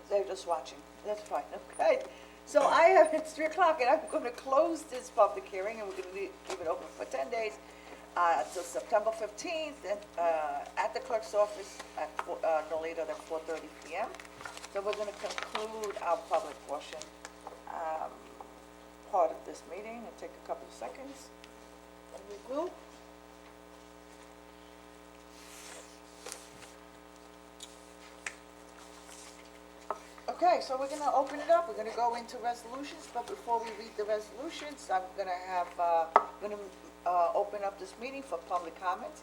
They're just watching, that's fine, okay. So it's 3 o'clock, and I'm going to close this public hearing, and we're going to leave it open for 10 days, until September 15th, and, at the clerk's office at no later than 4:30 PM. So we're going to conclude our public portion, part of this meeting, and take a couple of seconds, and we will. Okay, so we're gonna open it up, we're gonna go into resolutions, but before we read the resolutions, I'm gonna open up this meeting for public comments,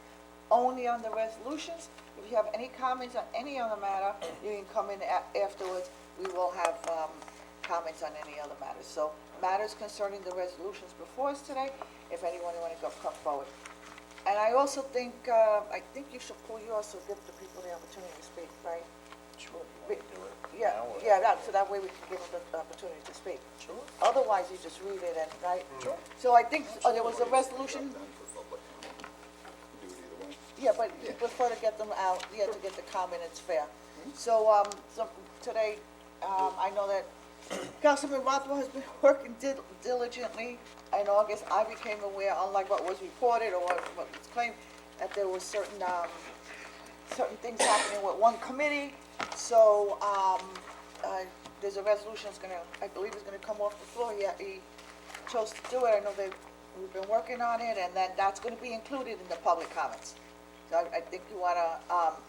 only on the resolutions. If you have any comments on any other matter, you can come in afterwards, we will have, comments on any other matters. So, matters concerning the resolutions before us today, if anyone wanna come forward. And I also think, you should pull yours to give the people the opportunity to speak, right? Sure, you want to do it Yeah, now, or- yeah, so that way we can give them the opportunity to speak. Sure. Otherwise, you just read it and, right? Sure. So I think, there was a resolution, Then for public comment. Do it either way. yeah, but you prefer to get them out, to get the comment, it's fair. So, today, I know that Councilman Rothwell has been working diligently. In August, I became aware, unlike what was reported or what was claimed, that there was certain things happening with one committee. So, there's a resolution that's I believe is gonna come off the floor. He chose to do it. I know we've been working on it, and then that's gonna be included in the public comments. So I think you wanna,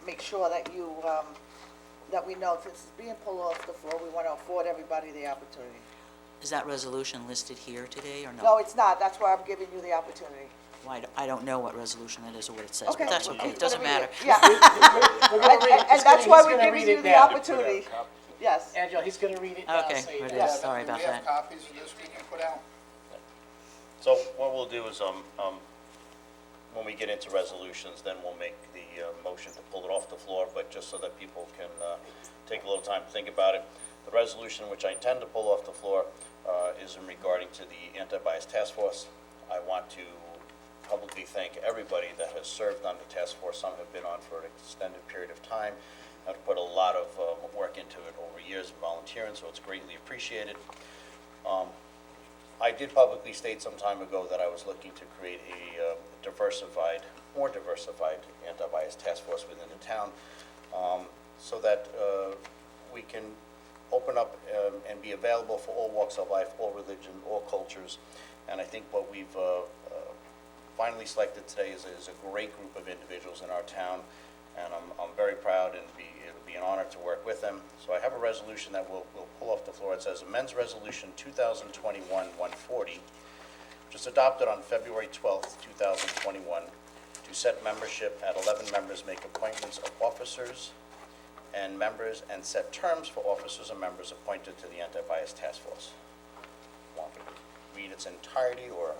make sure that you, that we know, since it's being pulled off the floor, we wanna afford everybody the opportunity. Is that resolution listed here today or no? No, it's not, that's why I'm giving you the opportunity. Well, I don't know what resolution it is or what it says, Okay. but that's okay, He's it doesn't gonna read matter. it. Yeah, We're gonna read it. and that's why He's we're gonna giving read you it the now. opportunity. Yes. Angela, he's gonna read it now, Okay, so you it know. is. Sorry about Do we have that. copies of this we can put out? So what we'll do is, when we get into resolutions, then we'll make the motion to pull it off the floor, but just so that people can take a little time to think about it. The resolution which I intend to pull off the floor is in regarding to the anti-bias task force. I want to publicly thank everybody that has served on the task force. Some have been on for an extended period of time, have put a lot of work into it over years, volunteering, so it's greatly appreciated. I did publicly state some time ago that I was looking to create a more diversified anti-bias task force within the town, so that we can open up and be available for all walks of life, all religion, all cultures. And I think what we've finally selected today is a great group of individuals in our town, and I'm very proud, and it'll be an honor to work with them. So I have a resolution that we'll pull off the floor. It says Amends Resolution 2021-140, which was adopted on February 12th, 2021, to set membership at 11 members, make appointments of officers and members, and set terms for officers and members appointed to the Anti-Bias Task Force. Want to read its entirety, or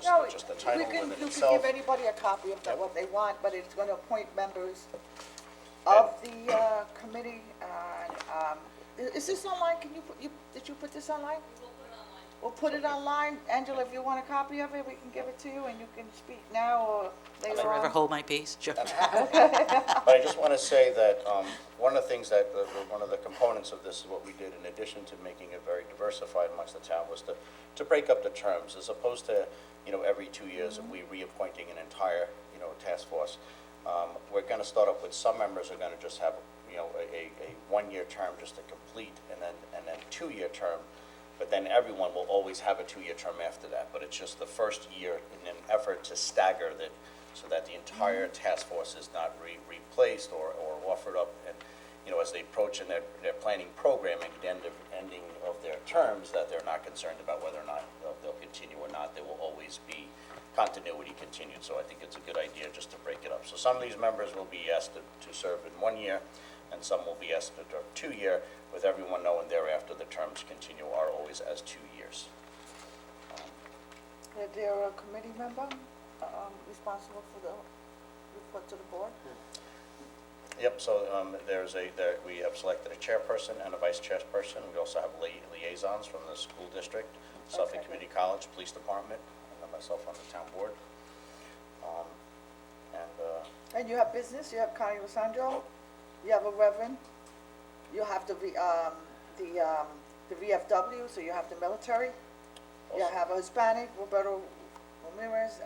No, just the title within you can itself? give anybody a copy of Yep. what they want, but it's gonna appoint members of the committee, and, is this online? Can did you put this online? We'll put it online. Angela, if you want a copy of it, we can give it to you, and you can speak now or later Forever on. hold my peace? Sure. But I just want to say that one of the things that, one of the components of this is what we did, in addition to making it very diversified amongst the town, was to break up the terms, as opposed to, every 2 years of we reappointing an entire, task force. We're going to start up with some members are going to just have, a 1-year term just to complete, and then 2-year term. But then everyone will always have a 2-year term after that. But it's just the first year in an effort to stagger that, so that the entire task force is not replaced or offered up. And, as they approach in their planning programming, the ending of their terms, that they're not concerned about whether or not they'll continue or not. There will always be continuity continued. So I think it's a good idea just to break it up. So some of these members will be asked to serve in 1 year, and some will be asked to 2 year, with everyone knowing thereafter the terms continue are always as 2 years. Is there a committee member responsible for the report to the board? Yep, so we have selected a chairperson and a vice chairperson. We also have liaisons from the school district, Suffolk Okay. Community College, Police Department, and then myself on the town board. And you have business, you have Connie Rosandro, you have a reverend, you have the VFW, so you have the military, you have a Hispanic, Roberto Ramirez,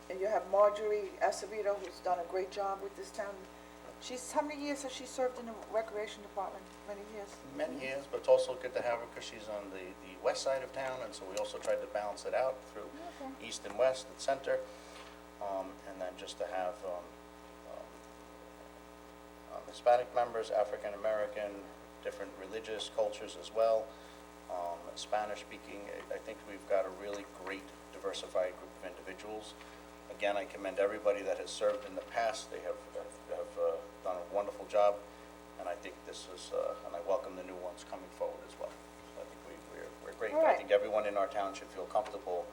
and you have Marjorie Acevedo, who's done a great job with this town. How many years has she served in the recreation department? Many years? Many years, but it's also good to have her because she's on the west side of town, and so we also tried to balance it out through east and west and center. And then just to have Hispanic members, African American, different religious cultures as well, Spanish speaking. I think we've got a really great diversified group of individuals. Again, I commend everybody that has served in the past. They have done a wonderful job, and I think this is, and I welcome the new ones coming forward as well. So I think we're great. All right. I think everyone in our town should feel comfortable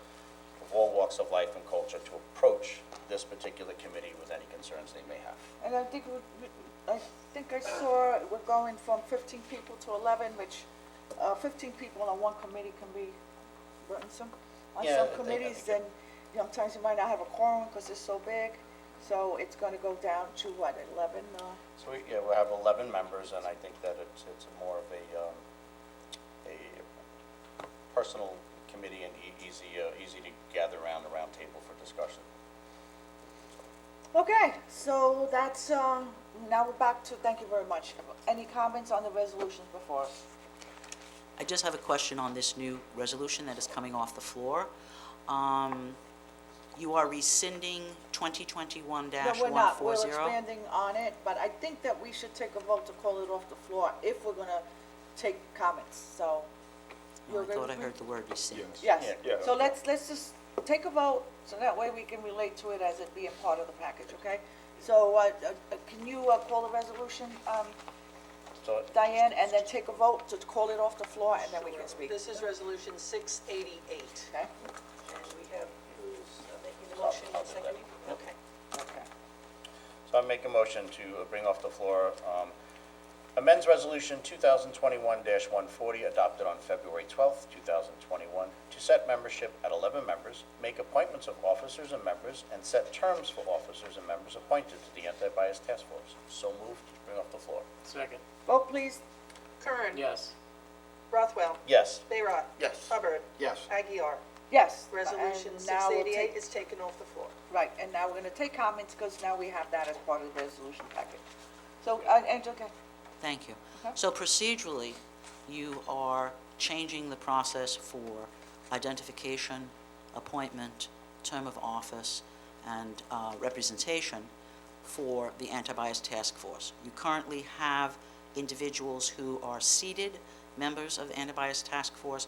of all walks of life and culture to approach this particular committee with any concerns they may have. And I think I saw we're going from 15 people to 11, which 15 people on one committee can be burdensome. On Yeah, some I think- committees, then sometimes you might not have a quorum because it's so big. So it's going to go down to what, 11? So we'll have 11 members, and I think that it's more of a personal committee and easy to gather around the round table for discussion. Okay, so that's, now we're back to, thank you very much. Any comments on the resolutions before us? I just have a question on this new resolution that is coming off the floor. You are rescinding 2021-140? No, we're not, we're expanding on it, but I think that we should take a vote to call it off the floor if we're gonna take comments, so. You Oh, I agree thought I with me? heard the word rescind. Yes, Yeah. so let's just take a vote, so that way we can relate to it as it being part of the package, okay? So, can you, call the resolution, So, Diane, and then take a vote to call it off the floor, and then we can speak, This is resolution 688. okay? And we have, who's making the motion and seconding? Okay. Okay. so I make a motion to bring off the floor, amends resolution 2021-140 adopted on February 12th, 2021, to set membership at 11 members, make appointments of officers and members, and set terms for officers and members appointed to the Anti-Bias Task Force. So moved, bring off the floor. Second. Vote, please. Kern. Yes. Rothwell. Yes. Bayrock. Yes. Hubbard. Yes. Aguirre. Yes. Resolution And now we'll 688 take- is taken off the floor. Right, and now we're gonna take comments, because now we have that as part of the resolution package. So, Angela, okay. Thank you. Okay. So procedurally, you are changing the process for identification, appointment, term of office, and representation for the Anti-Bias Task Force. You currently have individuals who are seated members of the Anti-Bias Task Force.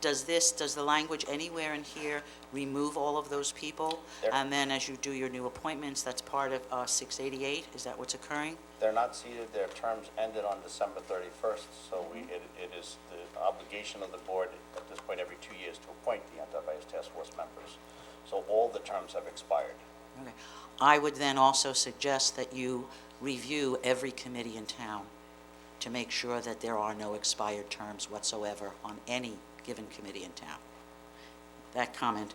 Does the language anywhere in here remove all of those people? There- And then as you do your new appointments, that's part of 688? Is that what's occurring? They're not seated, their terms ended on December 31st, so it is the obligation of the board at this point every 2 years to appoint the Anti-Bias Task Force members. So all the terms have expired. Okay. I would then also suggest that you review every committee in town to make sure that there are no expired terms whatsoever on any given committee in town. That comment.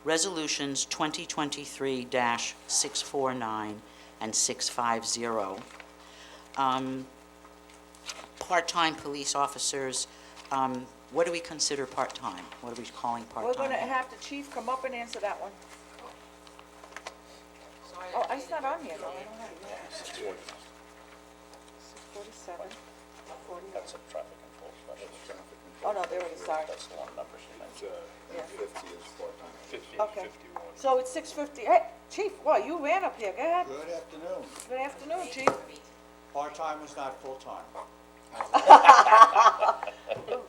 Resolutions 2023-649 and 650. Part-time police officers, what do we consider part-time? What are we calling part-time? We're gonna have the chief come up and answer that one. Oh, it's not on here, though, I don't have it. 647, 48. That's a traffic control special. Oh, no, there it is, sorry. That's the one number she mentioned. Yeah. 50 is part-time. 50, Okay. 51. So it's 6:50, hey, chief, well, you ran up here, go ahead. Good afternoon. Good afternoon, chief. Part-time is not full-time.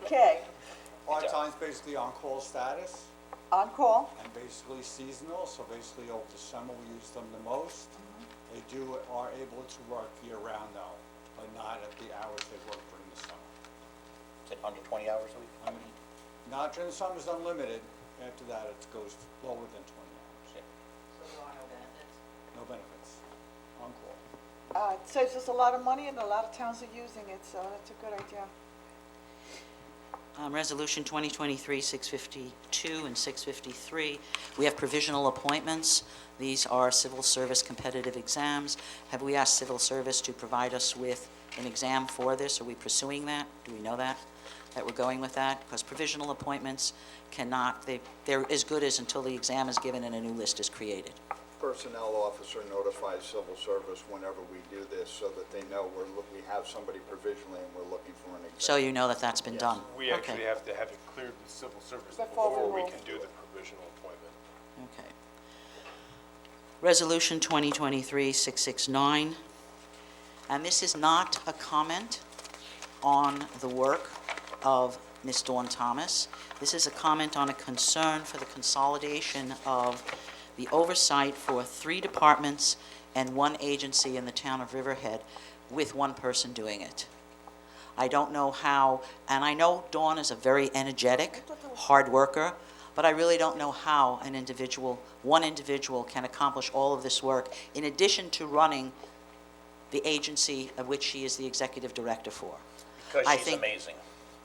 Okay, Part-time is basically on-call status on call, and basically seasonal, so basically over the summer we use them the most. They are able to work year-round though, but not at the hours they work during the summer. Is it under 20 hours a week? Not during the summer is unlimited, after that it goes lower than 20 hours. No benefits, on-call. it saves us a lot of money, and a lot of towns are using it, so that's a good idea. Resolution 2023-652 and 653, we have provisional appointments. These are civil service competitive exams. Have we asked civil service to provide us with an exam for this? Are we pursuing that? Do we know that we're going with that? Because provisional appointments cannot, they're as good as until the exam is given and a new list is created. Personnel officer notifies civil service whenever we do this so that they know we have somebody provisionally and we're looking for an exam. So you know that that's been done? We Okay. actually have to have it cleared with civil service Before we before we move. can do the provisional appointment. Okay. Resolution 2023-669, and this is not a comment on the work of Ms. Dawn Thomas. This is a comment on a concern for the consolidation of the oversight for 3 departments and 1 agency in the town of Riverhead with 1 person doing it. I don't know how, and I know Dawn is a very energetic, hard worker, but I really don't know how one individual can accomplish all of this work in addition to running the agency of which she is the executive director for. Because I she's think- amazing,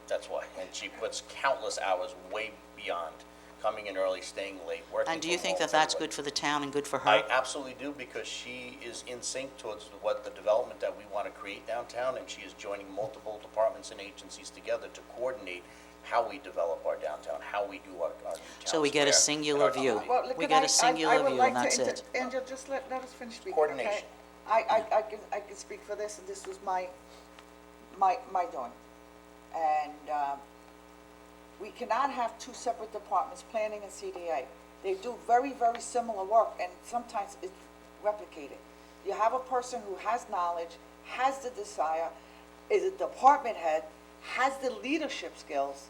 that's why. And she puts countless hours way beyond coming in early, staying late, working And do you from think home, that that's everybody. good for the town and good for I her? absolutely do, because she is in sync towards what the development that we want to create downtown, and she is joining multiple departments and agencies together to coordinate how we develop our downtown, how we do our new town So we get a square and singular our view. community. Well, look, We and get a I singular would view, like and to that's inter- it. Angela, just let us finish speaking, okay? Coordination. I can speak for this, and this was my doing. And, We cannot have two separate departments, planning and CDA. They do very, very similar work, and sometimes it's replicated. You have a person who has knowledge, has the desire, is a department head, has the leadership skills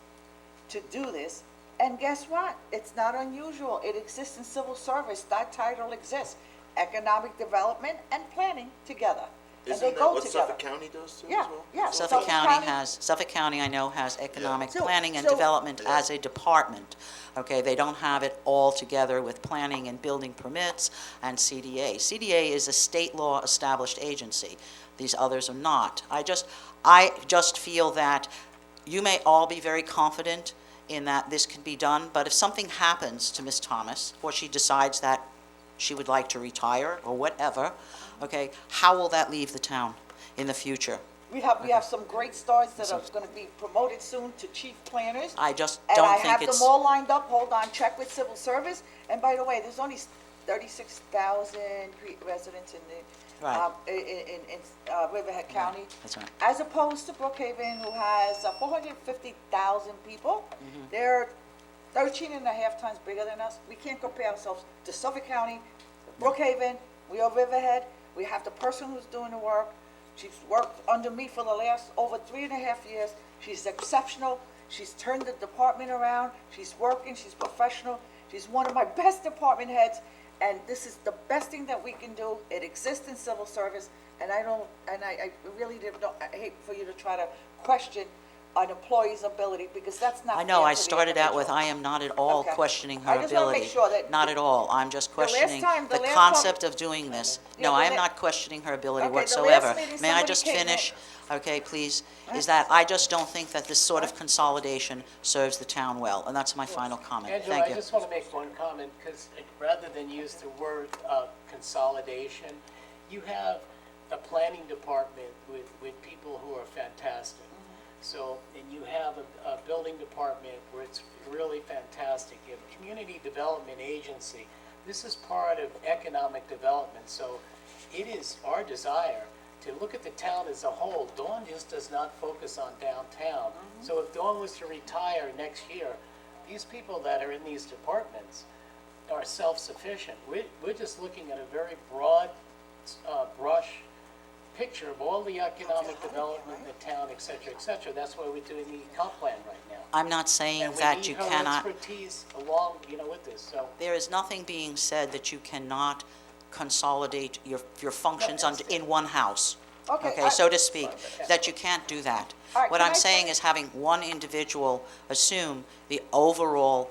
to do this, and guess what? It's not unusual. It exists in civil service. That title exists. Economic development and planning together. And they Isn't that go what together. Suffolk County does too as Yeah, well? yeah. Suffolk County, I know, has economic So- planning and so- development as a department. Okay, they don't have it all together with planning and building permits and CDA. CDA is a state law established agency. These others are not. I just feel that you may all be very confident in that this can be done, but if something happens to Ms. Thomas, or she decides that she would like to retire or whatever, okay, how will that leave the town in the future? We have some great stars that are gonna be promoted soon to chief planners. I just And don't I think have it's, them all lined up, hold on, check with civil service. And by the way, there's only 36,000 residents in the, Right. Riverhead County. that's right. As opposed to Brookhaven, who has 450,000 people. They're 13 and a half times bigger than us. We can't compare ourselves to Suffolk County, Brookhaven, we are Riverhead. We have the person who's doing the work. She's worked under me for the last over 3.5 years. She's exceptional. She's turned the department around. She's working, she's professional. She's one of my best department heads, and this is the best thing that we can do. It exists in civil service, and I really don't, I hate for you to try to question an employee's ability, because that's not I know, fair I to the started out with, individual. I am not at all Okay. questioning her I just wanna ability. make sure that- Not at all. I'm just last questioning time- the the last concept of doing this. Yeah, No, the I am la- not questioning her ability Okay, the last whatsoever. meeting May I somebody just came in- finish? Okay, please. Is that, I just don't think that this sort of consolidation serves the town well, and that's my final comment. Angela, Thank I you. just want to make one comment, because rather than use the word consolidation, you have a planning department with people who are fantastic. So, and you have a building department where it's really fantastic. You have a community development agency. This is part of economic development, so it is our desire to look at the town as a whole. Dawn just does not focus on downtown. So if Dawn was to retire next year, these people that are in these departments are self-sufficient. We're just looking at a very broad brush picture of all the economic development in the town, et cetera, et cetera. That's why we're doing the comp plan right now. I'm not saying And we that need you her cannot, expertise along, with this, so. there is nothing being said that you cannot consolidate your functions in one house. Okay, So to speak, that you can't do that. All right, What can I'm I saying finish? is having one individual assume the overall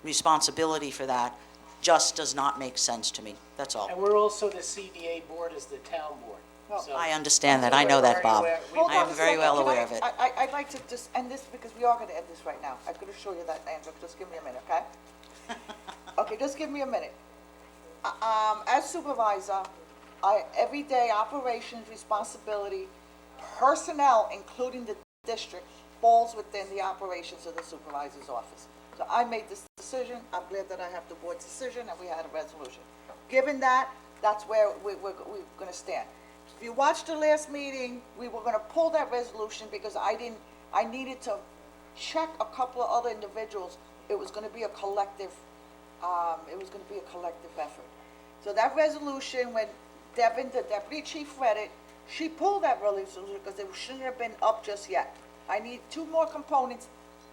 responsibility for that just does not make sense to me. That's all. And we're also the CDA board as the town board. So- I understand that. I know that, Bob. Hold I on am a very second. well Can aware of it. I'd like to just end this, because we are gonna end this right now. I could assure you that, Angela, just give me a minute, okay? Okay, just give me a minute. As supervisor, everyday operations responsibility, personnel, including the district, falls within the operations of the supervisor's office. So I made this decision. I'm glad that I have the board's decision, and we had a resolution. Given that, that's where we're gonna stand. If you watched the last meeting, we were gonna pull that resolution because I needed to check a couple of other individuals. It was gonna be a collective, effort. So that resolution, when Devin, the deputy chief, read it, she pulled that resolution because it shouldn't have been up just yet. I need 2 more components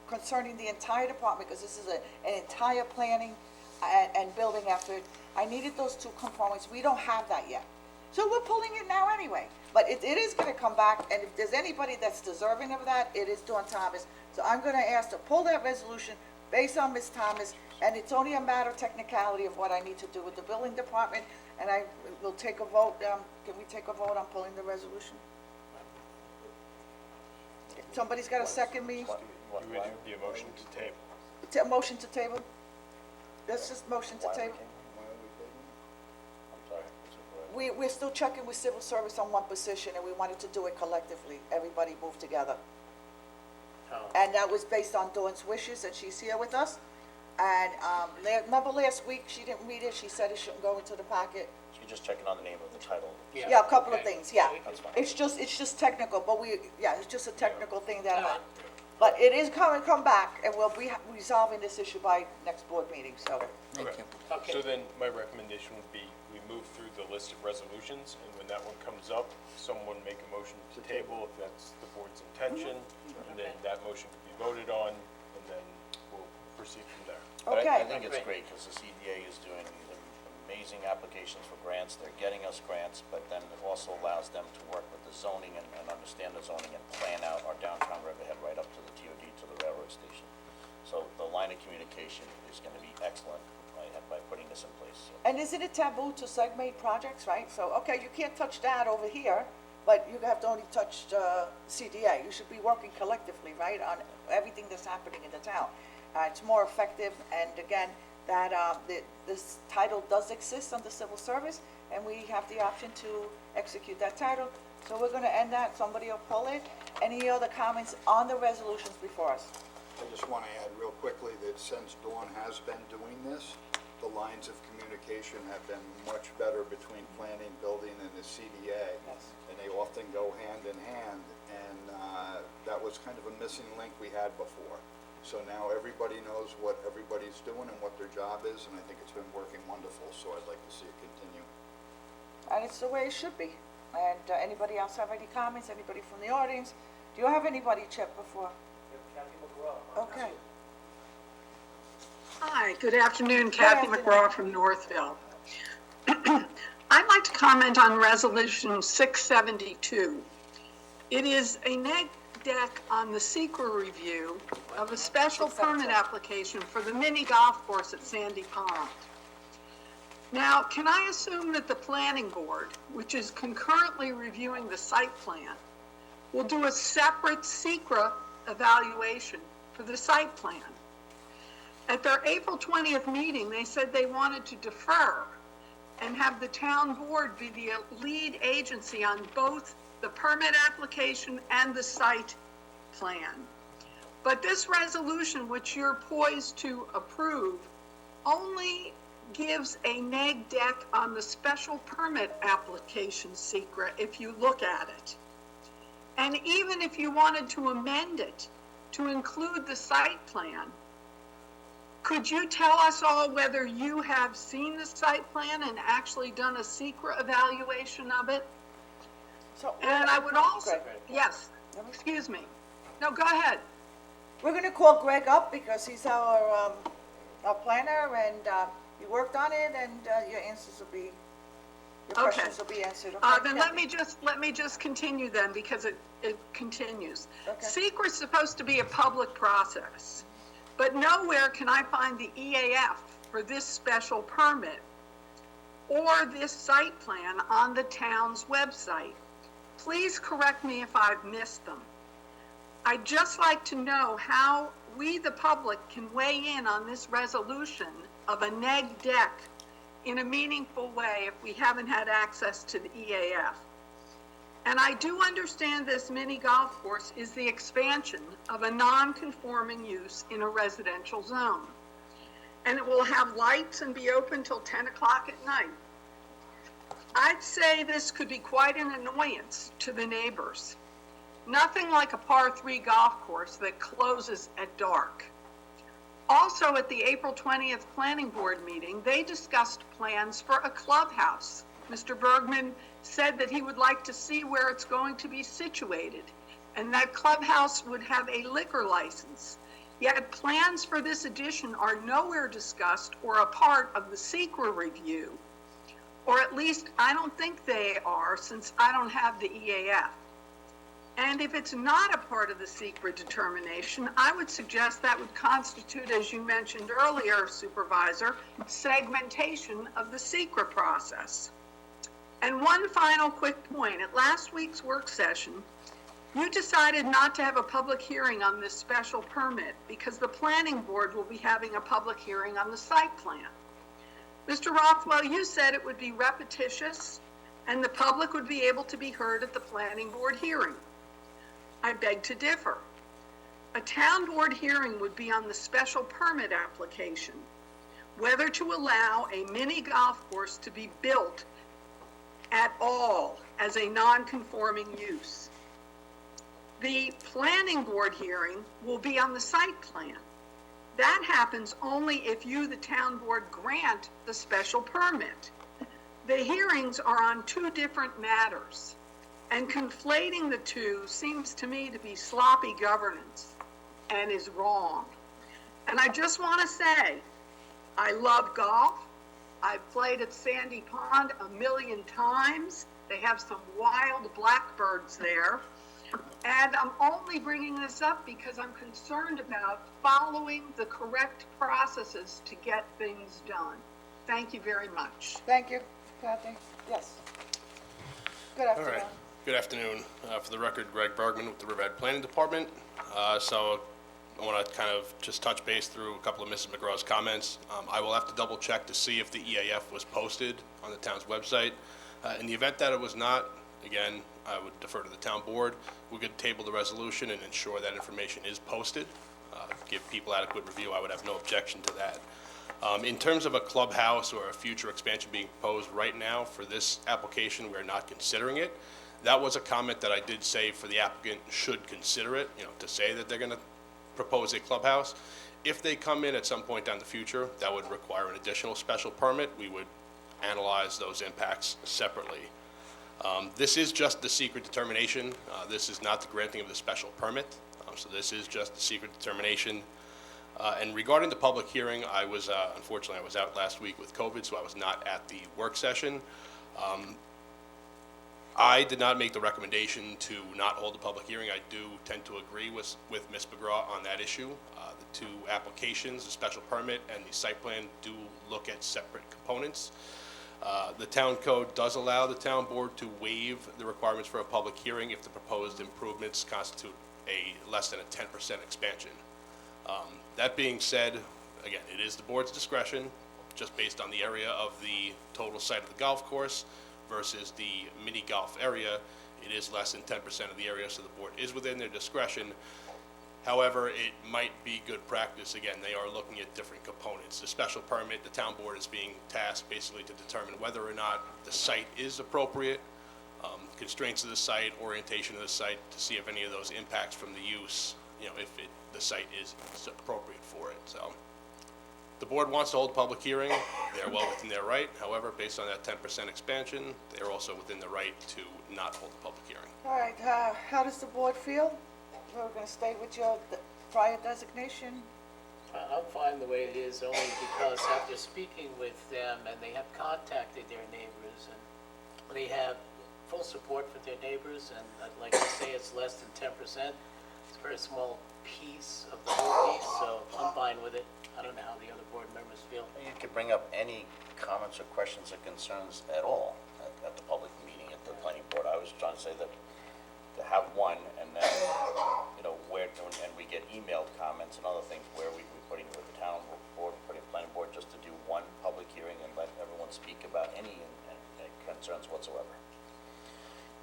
concerning the entire department, because this is an entire planning and building effort. I needed those 2 components. We don't have that yet. So we're pulling it now anyway. But it is gonna come back, and if there's anybody that's deserving of that, it is Dawn Thomas. So I'm gonna ask to pull that resolution based on Ms. Thomas, and it's only a matter of technicality of what I need to do with the building department, and I will take a vote. Can we take a vote on pulling the resolution? Somebody's gotta second me. You would do the motion to table. A motion to table? Let's just motion to table. I'm sorry. We're still checking with civil service on one position, and we wanted to do it collectively. Everybody moved together. And that was based on Dawn's wishes, and she's here with us. And, remember last week, she didn't read it, she said it shouldn't go into the packet. So you're just checking on the name of the title. Yeah, a couple of okay. things, yeah. That's fine. It's just technical, but it's just a technical thing that, But it is going to come back, and we'll be resolving this issue by next board meeting, so. Thank Okay. you. Okay. So then, my recommendation would be, we move through the list of resolutions, and when that one comes up, someone make a motion to table, if that's the board's intention, and then that motion can be voted on, and then we'll proceed from there. But Okay. I think it's great, because the CDA is doing these amazing applications for grants, they're getting us grants, but then it also allows them to work with the zoning and understand the zoning and plan out our downtown Riverhead right up to the TOD, to the railroad station. So the line of communication is gonna be excellent by putting this in place. So. And isn't it taboo to segment projects, right? So, okay, you can't touch that over here, but you have to only touch CDA. You should be working collectively, right, on everything that's happening in the town. It's more effective, and again, that this title does exist under civil service, and we have the option to execute that title. So we're gonna end that, somebody will pull it. Any other comments on the resolutions before us? I just want to add real quickly that since Dawn has been doing this, the lines of communication have been much better between planning, building, and the CDA. Yes. And they often go hand in hand, and that was kind of a missing link we had before. So now everybody knows what everybody's doing and what their job is, and I think it's been working wonderful, so I'd like to see it continue. And it's the way it should be. And anybody else have any comments? Anybody from the audience? Do you have anybody, Chip, before? Okay. Hi, good afternoon, Kathy afternoon. McGraw from Northville. I'd like to comment on Resolution 672. It is a neg deck on the secret review of a special permit application for the mini golf course at Sandy Pond. Now, can I assume that the planning board, which is concurrently reviewing the site plan, will do a separate secret evaluation for the site plan? At their April 20th meeting, they said they wanted to defer and have the town board be the lead agency on both the permit application and the site plan. But this resolution, which you're poised to approve, only gives a neg deck on the special permit application secret if you look at it. And even if you wanted to amend it to include the site plan, could you tell us all whether you have seen the site plan and actually done a secret evaluation of it? So, And I would also, Greg. yes, excuse me. No, go ahead. We're gonna call Greg up because he's our planner, and he worked on it, and your answers will be, your Okay. questions will be answered. Then let me just continue then, because it continues. Okay. Secret's supposed to be a public process, but nowhere can I find the EAF for this special permit or this site plan on the town's website. Please correct me if I've missed them. I'd just like to know how we, the public, can weigh in on this resolution of a neg deck in a meaningful way if we haven't had access to the EAF. And I do understand this mini golf course is the expansion of a non-conforming use in a residential zone. And it will have lights and be open till 10 o'clock at night. I'd say this could be quite an annoyance to the neighbors. Nothing like a par 3 golf course that closes at dark. Also, at the April 20th Planning Board meeting, they discussed plans for a clubhouse. Mr. Bergman said that he would like to see where it's going to be situated, and that clubhouse would have a liquor license. Yet plans for this addition are nowhere discussed or a part of the secret review. Or at least I don't think they are, since I don't have the EAF. And if it's not a part of the secret determination, I would suggest that would constitute, as you mentioned earlier, Supervisor, segmentation of the secret process. And one final quick point. At last week's work session, you decided not to have a public hearing on this special permit because the planning board will be having a public hearing on the site plan. Mr. Rothwell, you said it would be repetitious and the public would be able to be heard at the planning board hearing. I beg to differ. A town board hearing would be on the special permit application, whether to allow a mini golf course to be built at all as a non-conforming use. The planning board hearing will be on the site plan. That happens only if you, the town board, grant the special permit. The hearings are on two different matters, and conflating the two seems to me to be sloppy governance and is wrong. And I just want to say, I love golf. I've played at Sandy Pond 1,000,000 times. They have some wild blackbirds there. And I'm only bringing this up because I'm concerned about following the correct processes to get things done. Thank you very much. Thank you, Kathy. Yes. Good All afternoon. right. Good afternoon. For the record, Greg Bergman with the Riverhead Planning Department. So I want to kind of just touch base through a couple of Mrs. McGraw's comments. I will have to double check to see if the EAF was posted on the town's website. In the event that it was not, again, I would defer to the town board. We could table the resolution and ensure that information is posted. Give people adequate review. I would have no objection to that. In terms of a clubhouse or a future expansion being proposed right now for this application, we're not considering it. That was a comment that I did say for the applicant should consider it, to say that they're going to propose a clubhouse. If they come in at some point down the future, that would require an additional special permit. We would analyze those impacts separately. This is just the secret determination. This is not the granting of the special permit. So this is just the secret determination. And regarding the public hearing, unfortunately, I was out last week with COVID, so I was not at the work session. I did not make the recommendation to not hold the public hearing. I do tend to agree with Ms. McGraw on that issue. The two applications, the special permit and the site plan, do look at separate components. The town code does allow the town board to waive the requirements for a public hearing if the proposed improvements constitute a less than a 10% expansion. That being said, again, it is the board's discretion, just based on the area of the total site of the golf course versus the mini golf area. It is less than 10% of the area, so the board is within their discretion. However, it might be good practice. Again, they are looking at different components. The special permit, the town board is being tasked basically to determine whether or not the site is appropriate, constraints of the site, orientation of the site, to see if any of those impacts from the use, if the site is appropriate for it. So the board wants to hold a public hearing. They're well within their right. However, based on that 10% expansion, they're also within the right to not hold a public hearing. All right, how does the board feel? We're going to stay with your prior designation? I'm fine the way it is, only because after speaking with them, and they have contacted their neighbors, and they have full support for their neighbors, and I'd like to say it's less than 10%. It's a very small piece of the whole piece, so I'm fine with it. I don't know how the other board members feel. You could bring up any comments or questions or concerns at all at the public meeting at the planning board. I was trying to say that to have one, and then, and we get emailed comments and other things where we're putting with the town board, putting planning board, just to do one public hearing and let everyone speak about any concerns whatsoever.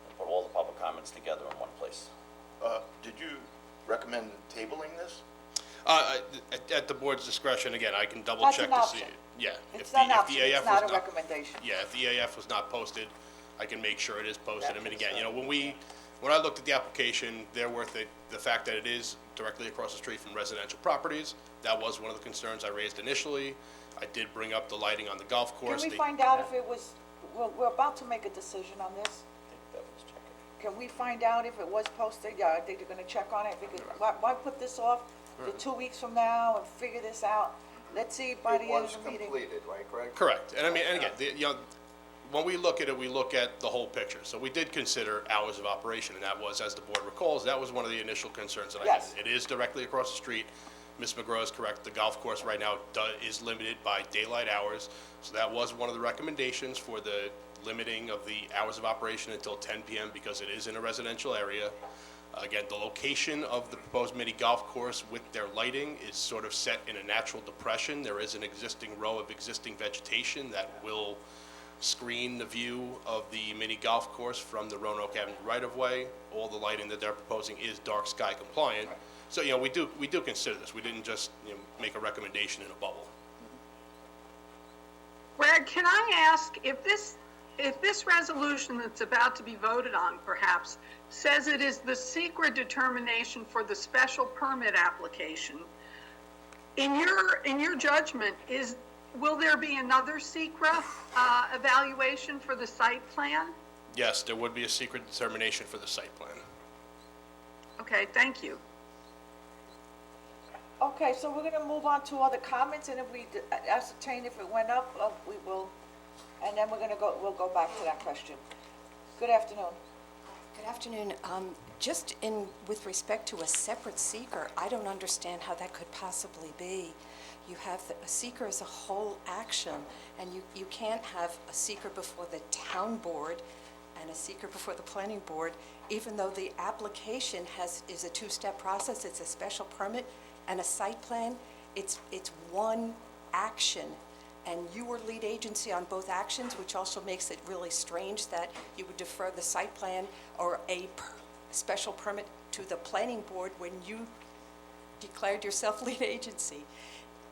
And put all the public comments together in one place. Did you recommend tabling this? At the board's discretion, again, I can double That's check an to see. option. Yeah. It's if the- an if option, the it's AF not was a recommendation. Yeah, if the AF was not posted, I can make sure it is posted. I mean, again, when I looked at the application, they're worth it. The fact that it is directly across the street from residential properties, that was one of the concerns I raised initially. I did bring up the lighting on the golf Can course. we find out if it was, we're about to make a decision on this. Can we find out if it was posted? Yeah, I think they're gonna check on it, because why put this off to 2 weeks from now and figure this out? Let's see by the end of the meeting. It was completed, right, Greg? Correct. And I mean, and again, when we look at it, we look at the whole picture. So we did consider hours of operation, and that was, as the board recalls, that was one of the initial concerns that I had. Yes. It is directly across the street. Ms. McGraw is correct. The golf course right now is limited by daylight hours. So that was one of the recommendations for the limiting of the hours of operation until 10 p.m. because it is in a residential area. Again, the location of the proposed mini golf course with their lighting is sort of set in a natural depression. There is an existing row of existing vegetation that will screen the view of the mini golf course from the Roanoke Avenue right-of-way. All the lighting that they're proposing is dark sky compliant. So, we do consider this. We didn't just, make a recommendation in a bubble. Greg, can I ask if this resolution that's about to be voted on perhaps says it is the secret determination for the special permit application. In your judgment, will there be another secret evaluation for the site plan? Yes, there would be a secret determination for the site plan. Okay, thank you. Okay, so we're gonna move on to other comments, and if we ascertain if it went up, we will, and then we'll go back to that question. Good afternoon. Good afternoon. With respect to a separate seeker, I don't understand how that could possibly be. You have a seeker as a whole action, and you can't have a seeker before the town board and a seeker before the planning board, even though the application is a two-step process. It's a special permit and a site plan. It's one action, and you were lead agency on both actions, which also makes it really strange that you would defer the site plan or a special permit to the planning board when you declared yourself lead agency.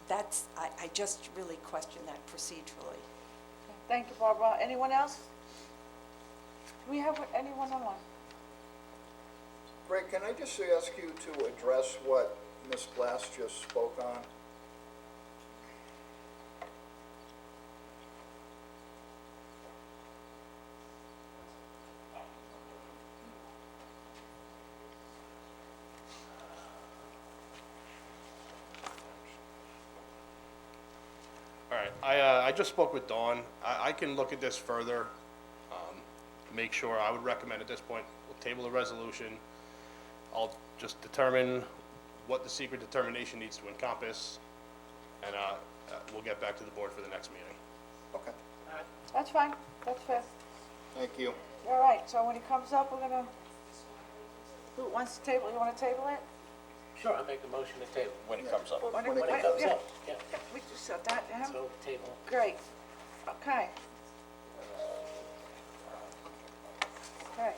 I just really question that procedurally. Thank you, Barbara. Anyone else? Do we have anyone online? Greg, can I just ask you to address what Ms. Blass just spoke on? All right, I just spoke with Dawn. I can look at this further, make sure. I would recommend at this point, we'll table the resolution. I'll just determine what the secret determination needs to encompass, and we'll get back to the board for the next meeting. Okay, That's fine, that's fair. thank you. All right, so when it comes up, who wants to table, you wanna table it? Sure, I'll make the motion to table. When it comes up. When When it comes up, yeah. We just said that, yeah? So table. Great, okay. Okay.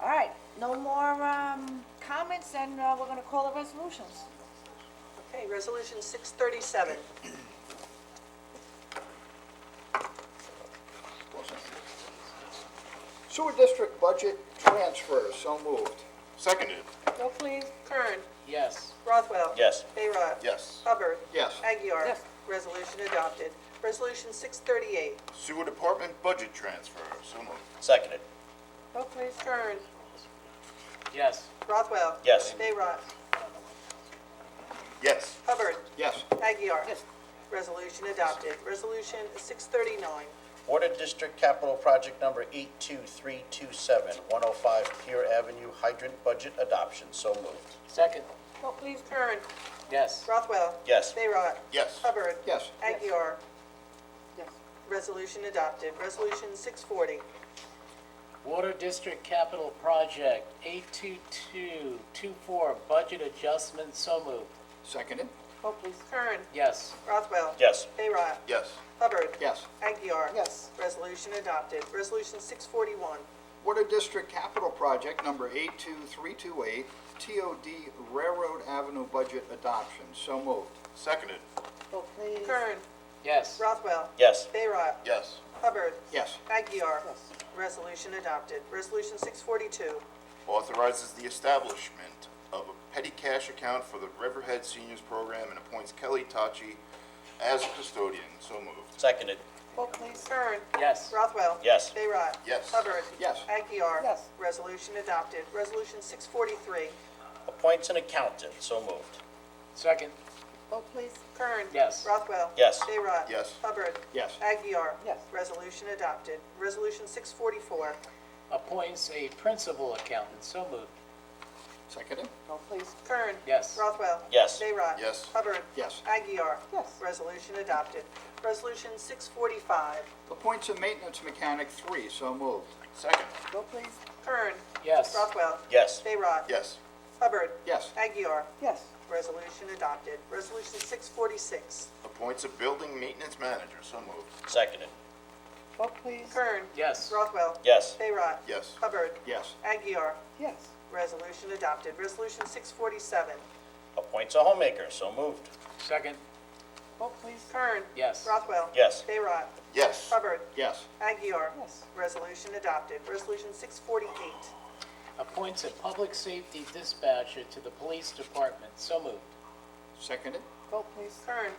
All right, no more, comments, then, we're gonna call the resolutions. Okay, Resolution 637. Sewer district budget transfers, so moved. Seconded. Go please. Kern. Yes. Rothwell. Yes. Bayrock. Yes. Hubbard. Yes. Aguirre. Yes. Resolution adopted. Resolution 638. Sewer department budget transfer, so moved. Seconded. Go please. Kern. Yes. Rothwell. Yes. Bayrock. Yes. Hubbard. Yes. Aguirre. Yes. Resolution adopted. Resolution 639. Water District Capital Project Number 82327, 105 Pier Avenue Hydrant Budget Adoption. So moved. Second. Go please. Kern. Yes. Rothwell. Yes. Bayrock. Yes. Hubbard. Yes. Aguirre. Yes. Resolution adopted. Resolution 640. Water District Capital Project 82224, budget adjustment, so moved. Seconded. Go please. Kern. Yes. Rothwell. Yes. Bayrock. Yes. Hubbard. Yes. Aguirre. Yes. Resolution adopted. Resolution 641. Water District Capital Project number 82328, TOD Railroad Avenue budget adoption, so moved. Seconded. Go please. Kern. Yes. Rothwell. Yes. Bayrock. Yes. Hubbard. Yes. Aguirre. Yes. Resolution adopted. Resolution 642. Authorizes the establishment of a petty cash account for the Riverhead Seniors Program and appoints Kelly Tachi as custodian, so moved. Seconded. Go please. Kern. Yes. Rothwell. Yes. Bayrock. Yes. Hubbard. Yes. Aguirre. Yes. Resolution adopted. Resolution 643. Appoints an accountant. So moved. Second. Go please. Kern. Yes. Rothwell. Yes. Bayrock. Yes. Hubbard. Yes. Aguirre. Yes. Resolution adopted. Resolution 644. Appoints a principal accountant, so moved. Seconded. Go please. Kern. Yes. Rothwell. Yes. Bayrock. Yes. Hubbard. Yes. Aguirre. Yes. Resolution adopted. Resolution 645. Appoints a maintenance mechanic 3, so moved. Second. Go please. Kern. Yes. Rothwell. Yes. Bayrock. Yes. Hubbard. Yes. Aguirre. Yes. Resolution adopted. Resolution 646. Appoints a building maintenance manager, so moved. Seconded. Go please. Kern. Yes. Rothwell. Yes. Bayrock. Yes. Hubbard. Yes. Aguirre. Yes. Resolution adopted. Resolution 647. Appoints a homemaker. So moved. Second. Go please. Kern. Yes. Rothwell. Yes. Bayrock. Yes. Hubbard. Yes. Aguirre. Yes. Resolution adopted. Resolution 648. appoints a public safety dispatcher to the police department. So moved. Seconded? Vote, please. Kern.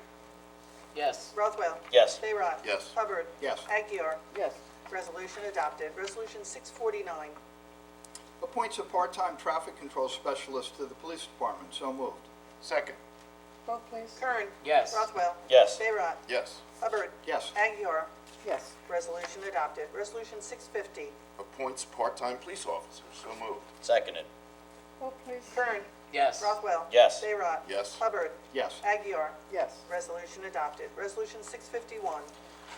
Yes. Rothwell. Yes. Bayrock. Yes. Hubbard. Yes. Aguirre. Yes. Resolution adopted. Resolution 649. Appoints a part-time traffic control specialist to the police department. So moved. Second? Vote, please. Kern. Yes. Rothwell. Yes. Bayrock. Yes. Hubbard. Yes. Aguirre. Yes. Resolution adopted. Resolution 650. Appoints part-time police officers. So moved. Seconded. Vote, please. Kern. Yes. Rothwell. Yes. Bayrock. Yes. Hubbard. Yes. Aguirre. Yes. Resolution adopted. Resolution 651.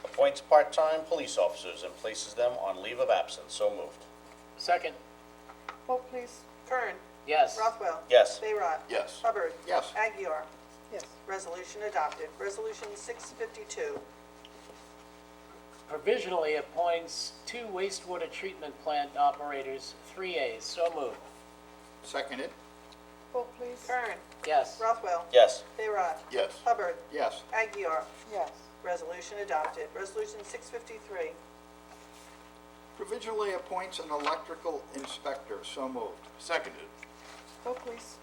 Appoints part-time police officers and places them on leave of absence. So moved. Second. Vote, please. Kern. Yes. Rothwell. Yes. Bayrock. Yes. Hubbard. Yes. Aguirre. Yes. Resolution adopted. Resolution 652. Provisionally appoints 2 wastewater treatment plant operators, 3As. So moved. Seconded? Vote, please. Kern. Yes. Rothwell. Yes. Bayrock. Yes. Hubbard. Yes. Aguirre. Yes. Resolution adopted. Resolution 653. Provisionally appoints an electrical inspector. So moved. Seconded? Vote, please.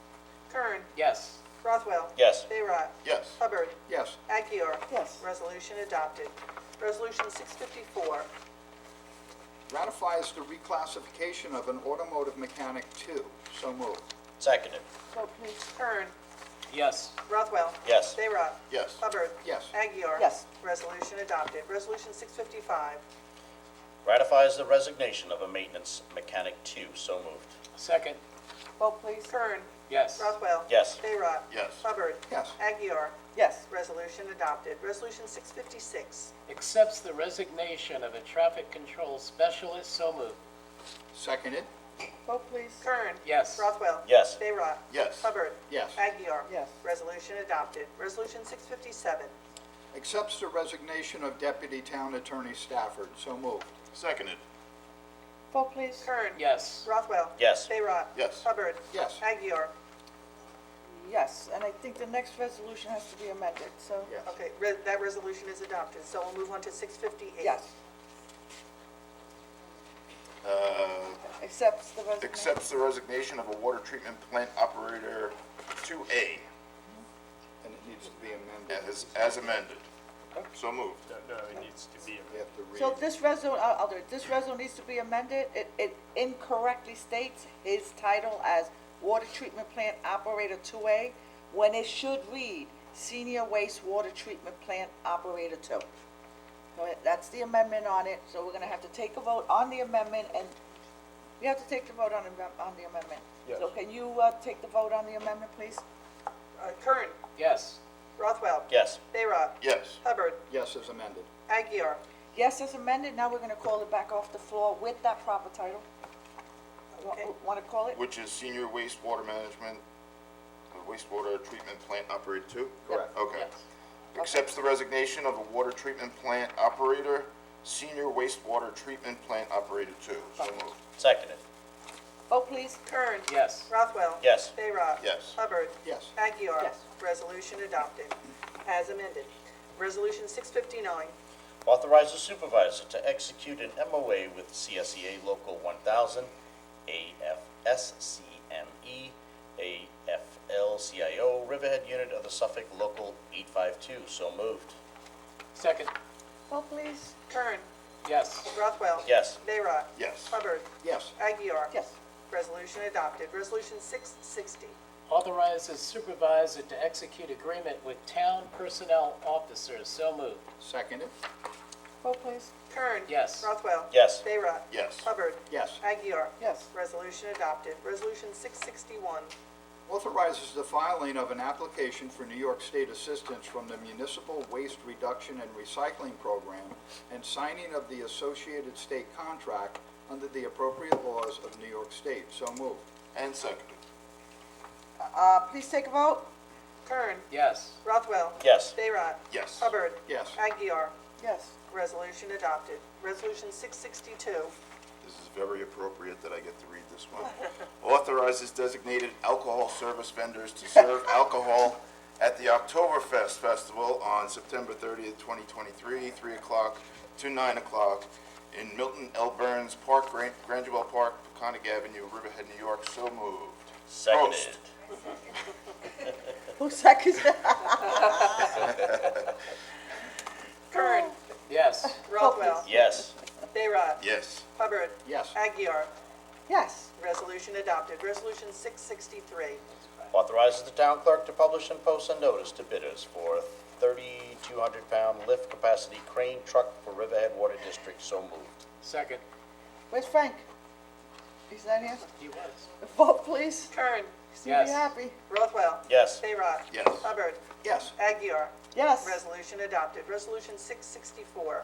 Kern. Yes. Rothwell. Yes. Bayrock. Yes. Hubbard. Yes. Aguirre. Yes. Resolution adopted. Resolution 654. Ratifies the reclassification of an automotive mechanic 2. So moved. Seconded. Vote, please. Kern. Yes. Rothwell. Yes. Bayrock. Yes. Hubbard. Yes. Aguirre. Yes. Resolution adopted. Resolution 655. Ratifies the resignation of a maintenance mechanic 2. So moved. Second. Vote, please. Kern. Yes. Rothwell. Yes. Bayrock. Yes. Hubbard. Yes. Aguirre. Yes. Resolution adopted. Resolution 656. Accepts the resignation of a traffic control specialist. So moved. Seconded? Vote, please. Kern. Yes. Rothwell. Yes. Bayrock. Yes. Hubbard. Yes. Aguirre. Yes. Resolution adopted. Resolution 657. Accepts the resignation of Deputy Town Attorney Stafford. So moved. Seconded? Vote, please. Kern. Yes. Rothwell. Yes. Bayrock. Yes. Hubbard. Yes. Aguirre. Yes, and I think the next resolution has to be amended, so. Yes. Okay, that resolution is adopted, so we'll move on to 658. Yes. Accepts the resignation. Accepts the resignation of a water treatment plant operator 2A And it needs to be amended. as amended. So moved. No, it needs to be We have to read. So this I'll do it. This resolution needs to be amended. It incorrectly states his title as Water Treatment Plant Operator 2A, when it should read Senior Wastewater Treatment Plant Operator 2. So that's the amendment on it, so we're gonna have to take a vote on the amendment, and we have to take the vote on the amendment. Yes. So can you, take the vote on the amendment, please? Kern. Yes. Rothwell. Yes. Bayrock. Yes. Hubbard. Yes, as amended. Aguirre. Yes, as amended, now we're gonna call it back off the floor with that proper title. Okay. Want to call it? Which is senior wastewater management, wastewater treatment plant operator 2? Correct. Okay. Yes. Accepts the resignation of a water treatment plant operator, senior wastewater treatment plant operator 2. So moved. Seconded. Vote, please. Kern. Yes. Rothwell. Yes. Bayrock. Yes. Hubbard. Yes. Aguirre. Yes. Resolution adopted, as amended. Resolution 659. Authorize the supervisor to execute an MOA with CSEA Local 1000, AFSCME, AFL-CIO, Riverhead Unit of the Suffolk Local 852. So moved. Second. Vote, please. Kern. Yes. Rothwell. Yes. Bayrock. Yes. Hubbard. Yes. Aguirre. Yes. Resolution adopted. Resolution 660. Authorizes supervisor to execute agreement with town personnel officers. So moved. Seconded? Vote, please. Kern. Yes. Rothwell. Yes. Bayrock. Yes. Hubbard. Yes. Aguirre. Yes. Resolution adopted. Resolution 661. Authorizes the filing of an application for New York State assistance from the Municipal Waste Reduction and Recycling Program and signing of the associated state contract under the appropriate laws of New York State. So moved. And seconded. Please take a vote. Kern. Yes. Rothwell. Yes. Bayrock. Yes. Hubbard. Yes. Aguirre. Yes. Resolution adopted. Resolution 662. This is very appropriate that I get to read this one. Authorizes designated alcohol service vendors to serve alcohol at the Oktoberfest Festival on September 30th, 2023, 3 o'clock to 9 o'clock in Milton L. Burns Park, Grangewell Park, Peconic Avenue, Riverhead, New York. So moved. Seconded. Who seconds that? Kern. Yes. Rothwell. Yes. Bayrod. Yes. Hubbard. Yes. Aguirre. Yes. Resolution adopted. Resolution 663. Authorizes the town clerk to publish and post a notice to bidders for a 3,200-pound lift capacity crane truck for Riverhead Water District. So moved. Second. Where's Frank? He's not here? He was. Vote, please. Kern. He's Yes. happy. Rothwell. Yes. Bayrod. Yes. Hubbard. Yes. Aguirre. Yes. Resolution adopted. Resolution 664.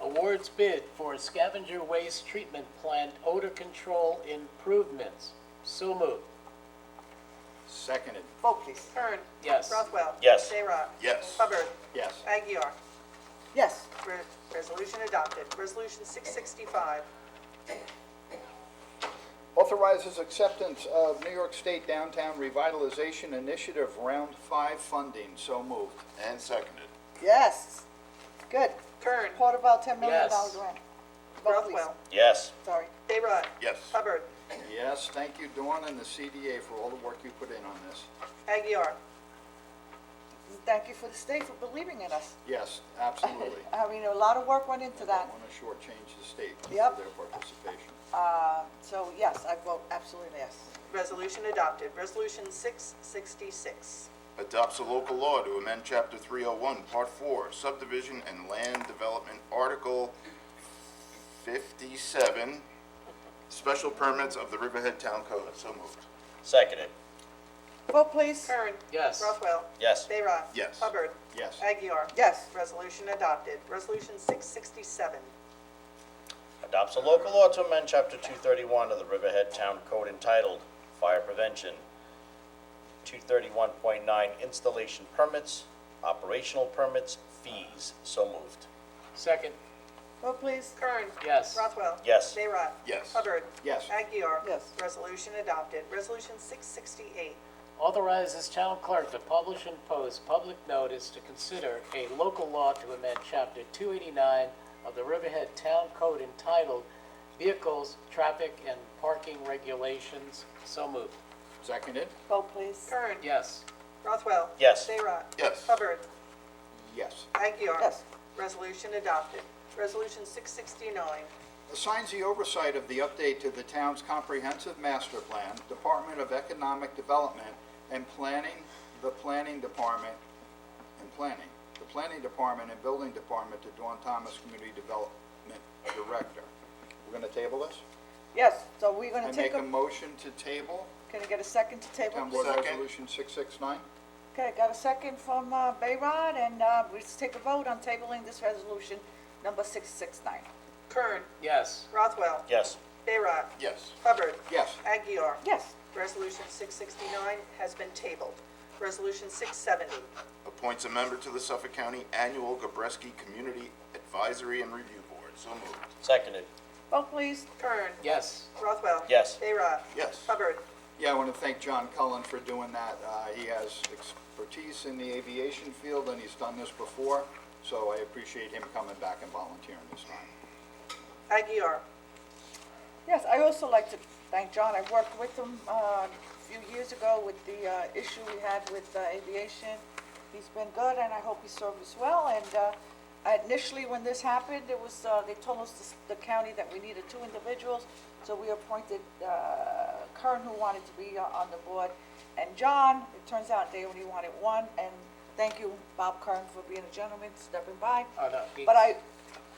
Awards bid for scavenger waste treatment plant odor control improvements. So moved. Seconded. Vote, please. Kern. Yes. Rothwell. Yes. Bayrod. Yes. Hubbard. Yes. Aguirre. Yes. Resolution adopted. Resolution 665. Authorizes acceptance of New York State Downtown Revitalization Initiative Round 5 funding. So moved. And seconded. Yes. Good. Kern. Part of our $10 million Yes. grant. Vote, please. Rothwell. Yes. Sorry. Bayrod. Yes. Hubbard. Yes, thank you, Dawn, and the CDA for all the work you put in on this. Aguirre. Thank you for the state for believing in us. Yes, absolutely. I mean, a lot of work went into I that. don't want to shortchange the state for Yep. their participation. So yes, I vote absolutely yes. Resolution adopted. Resolution 666. Adopts a local law to amend Chapter 301, Part 4, Subdivision and Land Development, Article 57, Special Permits of the Riverhead Town Code. So moved. Seconded. Vote, please. Kern. Yes. Rothwell. Yes. Bayrod. Yes. Hubbard. Yes. Aguirre. Yes. Resolution adopted. Resolution 667. Adopts a local law to amend Chapter 231 of the Riverhead Town Code entitled Fire Prevention. 231.9 Installation Permits, Operational Permits, Fees. So moved. Second. Vote, please. Kern. Yes. Rothwell. Yes. Bayrod. Yes. Hubbard. Yes. Aguirre. Yes. Resolution adopted. Resolution 668. Authorizes town clerk to publish and post public notice to consider a local law to amend Chapter 289 of the Riverhead Town Code entitled Vehicles, Traffic, and Parking Regulations. So moved. Seconded. Vote, please. Kern. Yes. Rothwell. Yes. Bayrod. Yes. Hubbard. Yes. Aguirre. Yes. Resolution adopted. Resolution 669. Assigns the oversight of the update to the town's comprehensive master plan, Department of Economic Development, and Planning, the Planning Department, and Building Department to Dawn Thomas, Community Development Director. We're going to table this? Yes, so we're gonna I take make a a, motion to table can I get a second to table? Town please? Board Second. Resolution 669. Okay, got a second from Bayrod, and let's take a vote on tabling this resolution number 669. Kern. Yes. Rothwell. Yes. Bayrod. Yes. Hubbard. Yes. Aguirre. Yes. Resolution 669 has been tabled. Resolution 670. Appoints a member to the Suffolk County Annual Gabreski Community Advisory and Review Board. So moved. Seconded. Vote, please. Kern. Yes. Rothwell. Yes. Bayrod. Yes. Hubbard. Yeah, I want to thank John Cullen for doing that. He has expertise in the aviation field, and he's done this before, so I appreciate him coming back and volunteering this time. Aguirre. Yes, I also like to thank John. I worked with him a few years ago with the issue we had with aviation. He's been good, and I hope he served us well. And initially, when this happened, it was they told us, the county, that we needed 2 individuals. So we appointed Kern, who wanted to be on the board, and John. It turns out they only wanted 1. And thank you, Bob Kern, for being a gentleman, stepping by. Oh, no. But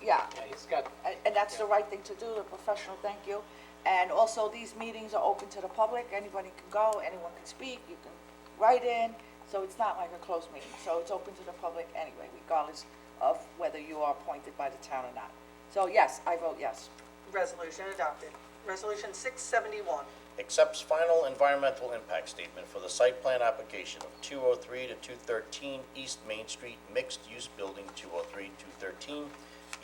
yeah, Yeah, he's got, and that's the right thing to do, the professional thank you. And also, these meetings are open to the public, anybody can go, anyone can speak, you can write in, so it's not like a closed meeting. So it's open to the public anyway, regardless of whether you are appointed by the town or not. So yes, I vote yes. Resolution adopted. Resolution 671. Accepts final environmental impact statement for the site plan application of 203 to 213 East Main Street Mixed Use Building, 203, 213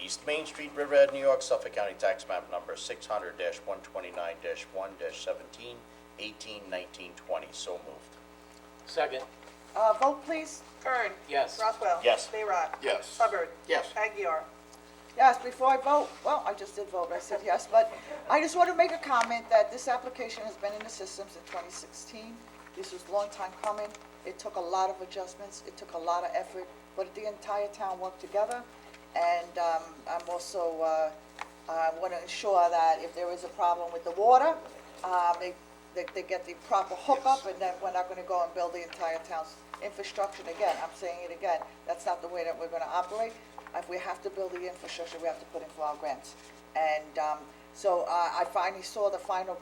East Main Street, Riverhead, New York, Suffolk County Tax Map Number 600-129-1-17, 18, 19, 20. So moved. second. Vote please. Kern. Yes. Rothwell. Yes. Bayrod. Yes. Hubbard. Yes. Aguirre. Yes, before I vote, well, I just did vote, I said yes, but I just want to make a comment that this application has been in the system since 2016. This was a long time coming. It took a lot of adjustments, it took a lot of effort, but the entire town worked together. And I'm also, I want to ensure that if there is a problem with the water, they get the proper hookup, and then we're not going to go and build the entire town's infrastructure. And again, I'm saying it again, that's not the way that we're going to operate. If we have to build the infrastructure, we have to put in for our grants. And so I finally saw the final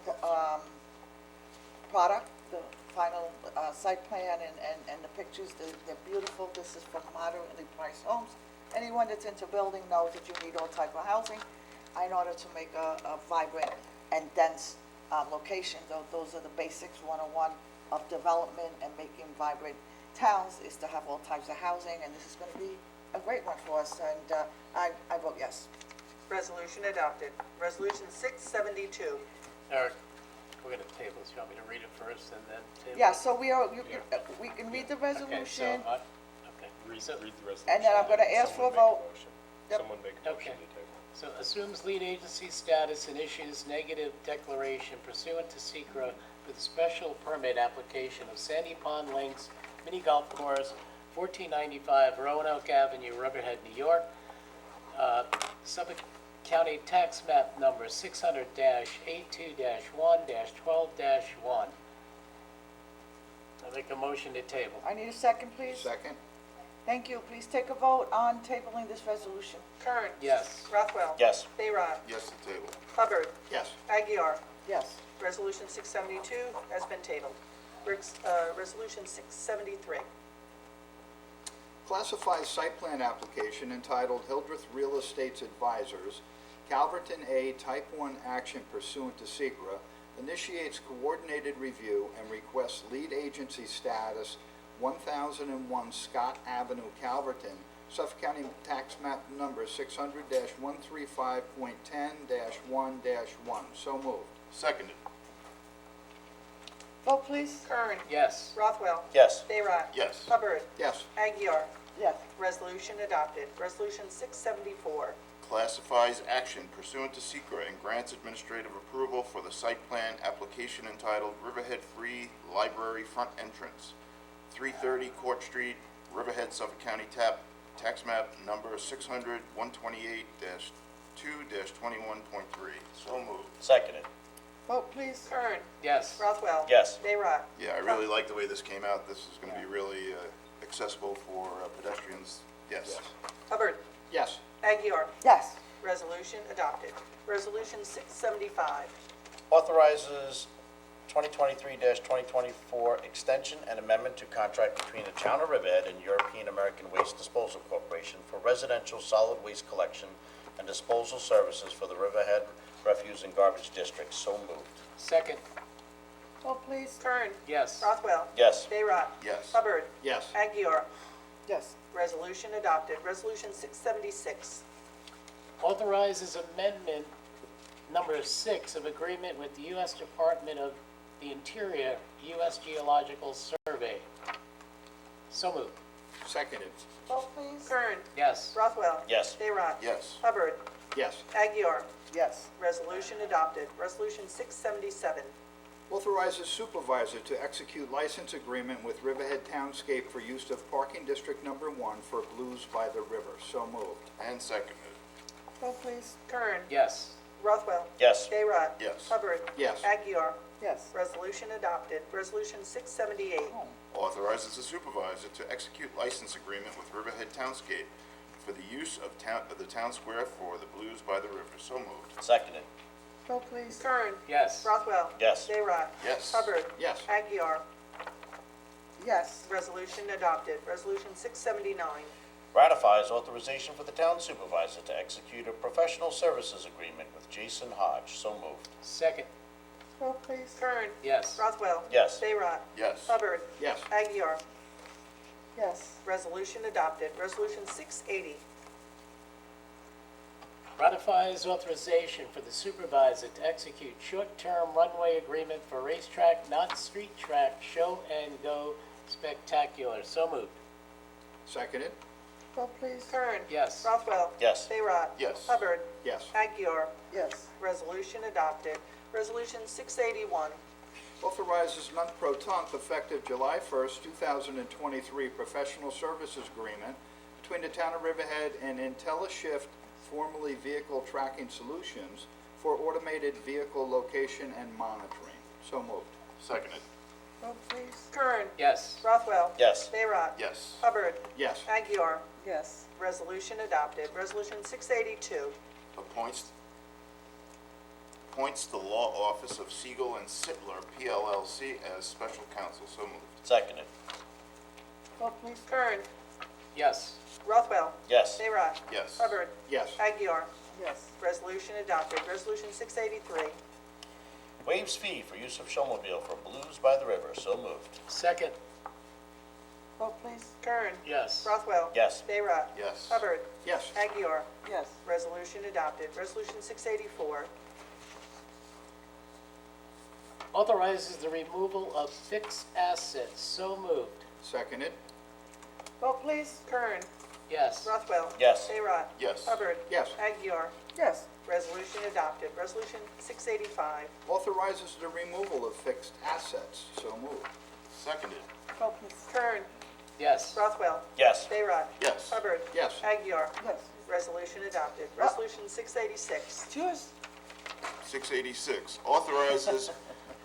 product, the final site plan and the pictures. They're beautiful. This is for moderately priced homes. Anyone that's into building knows that you need all type of housing in order to make a vibrant and dense location. Those are the basics 101 of development and making vibrant towns, is to have all types of housing, and this is going to be a great one for us, and I vote yes. Resolution adopted. Resolution 672. Eric, we're going to table this. You want me to read it first and then table? Yeah, so we can read the Okay, resolution, okay. Read the resolution. and then I'm going to ask for a vote. Yep. Someone make a motion Okay. to table. So assumes lead agency status and issues negative declaration pursuant to SECRA for the special permit application of Sandy Pond Links Mini Golf Course, 1495 Roanoke Avenue, Riverhead, New York. Suffolk County Tax Map Number 600-82-1-12-1. I make a motion to table. I need a second, please. Second? Thank you. Please take a vote on tabling this resolution. Kern. Yes. Rothwell. Yes. Bayrock. Yes, to table. Hubbard. Yes. Aguirre. Yes. Resolution 672 has been tabled. Resolution 673. Classified site plan application entitled Hildreth Real Estates Advisors, Calverton A Type 1 action pursuant to SECRA, initiates coordinated review and requests lead agency status 1001 Scott Avenue, Calverton, Suffolk County Tax Map Number 600-135.10-1-1. So moved. Seconded. Vote, please. Kern. Yes. Rothwell. Yes. Bayrock. Yes. Hubbard. Yes. Aguirre. Yes. Resolution adopted. Resolution 674. Classifies action pursuant to SECRA and grants administrative approval for the site plan application entitled Riverhead Free Library Front Entrance, 330 Court Street, Riverhead, Suffolk County, tax map number 600-128-2-21.3. So moved. Seconded. Vote, please. Kern. Yes. Rothwell. Yes. Bayrock. Yeah, I really like the way this came out. This is going to be really accessible for pedestrians. Yes. Hubbard. Yes. Aguirre. Yes. Resolution adopted. Resolution 675. Authorizes 2023-2024 extension and amendment to contract between the Town of Riverhead and European American Waste Disposal Corporation for residential solid waste collection and disposal services for the Riverhead Refuse and Garbage District. So moved. Second. Vote, please. Kern. Yes. Rothwell. Yes. Bayrock. Yes. Hubbard. Yes. Aguirre. Yes. Resolution adopted. Resolution 676. Authorizes amendment number 6 of agreement with the U.S. Department of the Interior, U.S. Geological Survey. So moved. Seconded. Vote, please. Kern. Yes. Rothwell. Yes. Bayrock. Yes. Hubbard. Yes. Aguirre. Yes. Resolution adopted. Resolution 677. Authorizes supervisor to execute license agreement with Riverhead Townscape for use of parking district number 1 for Blues by the River. So moved. And seconded. Vote, please. Kern. Yes. Rothwell. Yes. Bayrock. Yes. Hubbard. Yes. Aguirre. Yes. Resolution adopted. Resolution 678. Authorizes the supervisor to execute license agreement with Riverhead Townscape for the use of the town square for the Blues by the River. So moved. Seconded. Vote, please. Kern. Yes. Rothwell. Yes. Bayrock. Yes. Hubbard. Yes. Aguirre. Yes. Resolution adopted. Resolution 679. Ratifies authorization for the town supervisor to execute a professional services agreement with Jason Hodge. So moved. Second. Vote, please. Kern. Yes. Rothwell. Yes. Bayrock. Yes. Hubbard. Yes. Aguirre. Yes. Resolution adopted. Resolution 680. Ratifies authorization for the supervisor to execute short-term runway agreement for racetrack, not street track, show and go spectacular. So moved. Seconded. Vote please. Kern. Yes. Rothwell. Yes. Bayrock. Yes. Hubbard. Yes. Aguirre. Yes. Resolution adopted. Resolution 681. Authorizes non-pro-tunc effective July 1st, 2023 professional services agreement between the Town of Riverhead and IntelliShift, formerly Vehicle Tracking Solutions, for automated vehicle location and monitoring. So moved. Seconded. Vote please. Kern. Yes. Rothwell. Yes. Bayrock. Yes. Hubbard. Yes. Aguirre. Yes. Resolution adopted. Resolution 682. Appoints the law office of Siegel and Sittler, PLLC, as special counsel. So moved. Seconded. Vote please. Kern. Yes. Rothwell. Yes. Bayrock. Yes. Hubbard. Yes. Aguirre. Yes. Resolution adopted. Resolution 683. Waives fee for use of showmobile for Blues by the River. So moved. Second. Vote please. Kern. Yes. Rothwell. Yes. Bayrock. Yes. Hubbard. Yes. Aguirre. Yes. Resolution adopted. Resolution 684. Authorizes the removal of fixed assets. So moved. Seconded. Vote please. Kern. Yes. Rothwell. Yes. Bayrock. Yes. Hubbard. Yes. Aguirre. Yes. Resolution adopted. Resolution 685. Authorizes the removal of fixed assets. So moved. Seconded. Vote please. Kern. Yes. Rothwell. Yes. Bayrock. Yes. Hubbard. Yes. Aguirre. Yes. Resolution adopted. Resolution 686. It's yours. 686, authorizes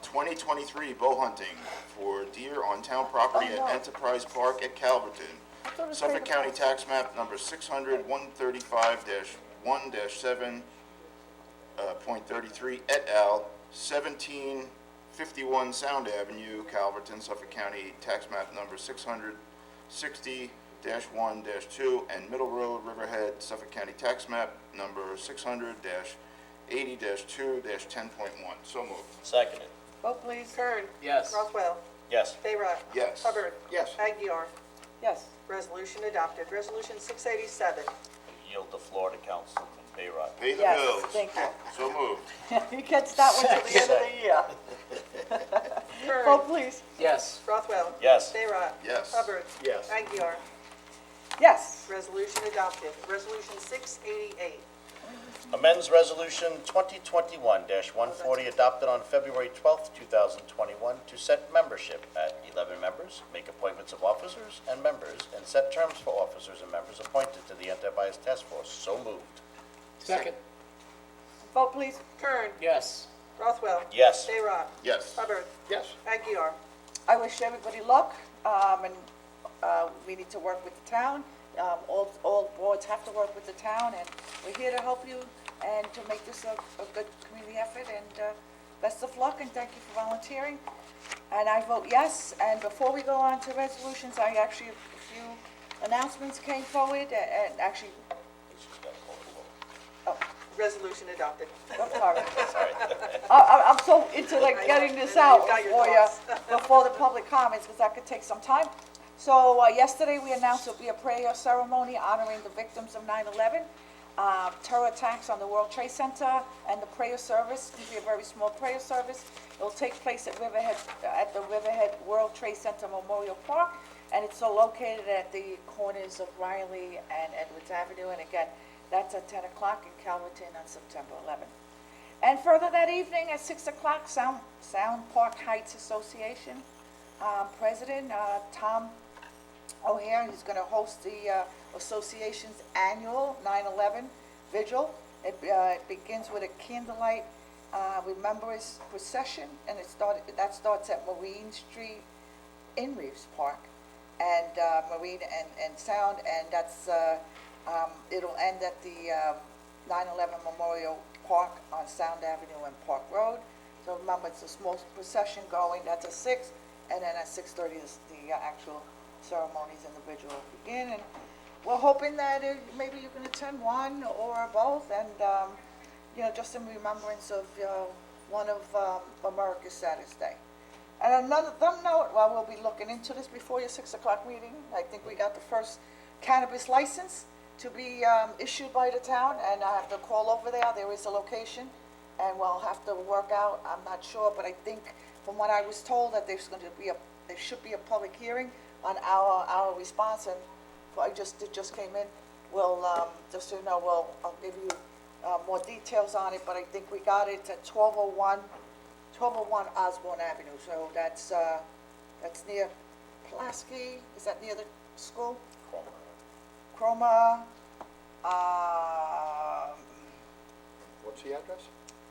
2023 bow hunting for deer on town property Oh, no. at Enterprise Park at Calverton. I thought it was Suffolk paid County up. Tax Map Number 600-135-1-7.33 et al., 1751 Sound Avenue, Calverton, Suffolk County Tax Map Number 660-1-2, and Middle Road, Riverhead, Suffolk County Tax Map Number 600-80-2-10.1. So moved. Seconded. Vote please. Kern. Yes. Rothwell. Yes. Bayrock. Yes. Hubbard. Yes. Aguirre. Yes. Resolution adopted. Resolution 687. Yield the floor to Councilman Bayrock. Pay the Yes, bills. thank you. So moved. He gets that one till the end of the year. Kern. Vote please. Yes. Rothwell. Yes. Bayrock. Yes. Hubbard. Yes. Aguirre. Yes. Resolution adopted. Resolution 688. Amends Resolution 2021-140 adopted on February 12th, 2021 to set membership at 11 members, make appointments of officers and members, and set terms for officers and members appointed to the Anti-Bias Task Force. So moved. Second. Vote please. Kern. Yes. Rothwell. Yes. Bayrock. Yes. Hubbard. Yes. Aguirre. I wish everybody luck, and we need to work with the town. All boards have to work with the town, and we're here to help you and to make this a good community effort, and best of luck, and thank you for volunteering. And I vote yes, and before we go on to resolutions, a few announcements came forward, and actually, oh, Resolution adopted. I'm sorry. I'm so into like getting this out You've got your for you, thoughts. before the public comments, because that could take some time. So yesterday, we announced there'll be a prayer ceremony honoring the victims of 9/11, terror attacks on the World Trade Center, and the prayer service, will be a very small prayer service. It'll take place at the Riverhead World Trade Center Memorial Park, and it's located at the corners of Riley and Edwards Avenue, and again, that's at 10 o'clock in Calverton on September 11th. And further that evening at 6 o'clock, Sound Park Heights Association President Tom O'Hare, he's going to host the association's annual 9/11 vigil. It begins with a candlelight remembrance procession, and that starts at Marine Street in Reeves Park, and Marine and Sound, and that's it'll end at the 9/11 Memorial Park on Sound Avenue and Park Road. So remember, it's a small procession going. That's at 6, and then at 6:30 is the actual ceremonies and the vigil will begin. And we're hoping that maybe you can attend one or both, and just in remembrance of one of America's saddest day. And another note, while we'll be looking into this before your 6 o'clock meeting, I think we got the first cannabis license to be issued by the town, and I have to call over there. There is a location, and we'll have to work out. I'm not sure, but I think from what I was told that there should be a public hearing on our response, and it just came in. We'll, just so you know, I'll give you, more details on it, but I think we got it at 1201 Osborne Avenue. So that's near Pulaski, is that near the school? Chroma, What's the address?